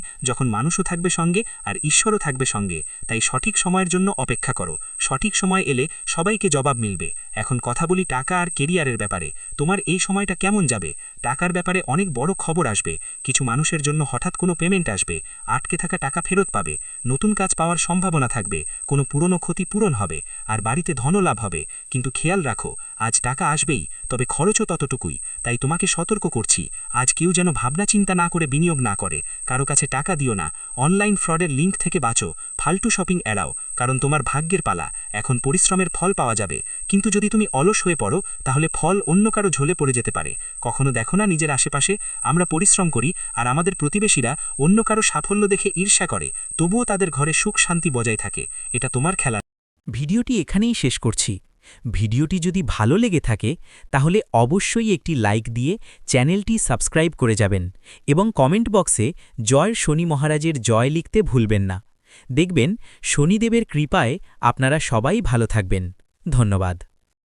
যখন মানুষও থাকবে সঙ্গে আর ঈশ্বরও থাকবে সঙ্গে। তাই সঠিক সময়ের জন্য অপেক্ষা করো, সঠিক সময় এলে সবাইকে জবাব মিলবে। এখন কথা বলি টাকা আর কেরিয়ারের ব্যাপারে। তোমার এই সময়টা কেমন যাবে? টাকার ব্যাপারে অনেক বড় খবর আসবে। কিছু মানুষের জন্য হঠাৎ কোনো পেমেন্ট আসবে, আটকে থাকা টাকা ফেরত পাবে, নতুন কাজ পাওয়ার সম্ভাবনা থাকবে, কোনো পুরনো ক্ষতি পূরণ হবে, আর বাড়িতে ধনও লাভ হবে। কিন্তু খেয়াল রাখো, আজ টাকা আসবেই, তবে খরচও ততটুকুই। তাই তোমাকে সতর্ক করছি, আজ কেউ যেন ভাবনা চিন্তা না করে বিনিয়োগ না করে। কারো কাছে টাকা দিও না, অনলাইন ফ্রডের লিঙ্ক থেকে বাঁচো, ফালতু শপিং এড়াও। কারণ তোমার ভাগ্যের পালা, এখন পরিশ্রমের ফল পাওয়া যাবে। কিন্তু যদি তুমি অলস হয়ে পড়ো, তাহলে ফল অন্য কারো ঝোলে পড়ে যেতে পারে। কখনো দেখো না নিজের আশেপাশে আমরা পরিশ্রম করি আর আমাদের প্রতিবেশীরা অন্য কারো সাফল্য দেখে ঈর্ষা করে, তবুও তাদের ঘরে সুখ শান্তি বজায় থাকে। এটা তোমার খেলা। ভিডিওটি এখানেই শেষ করছি। ভিডিওটি যদি ভালো লেগে থাকে তাহলে অবশ্যই একটি লাইক দিয়ে চ্যানেলটি সাবস্ক্রাইব করে যাবেন এবং কমেন্ট বক্সে জয় শনি মহারাজের জয় লিখতে ভুলবেন না। দেখবেন শনিদেবের কৃপায় আপনারা সবাই ভালো থাকবেন। ধন্যবাদ।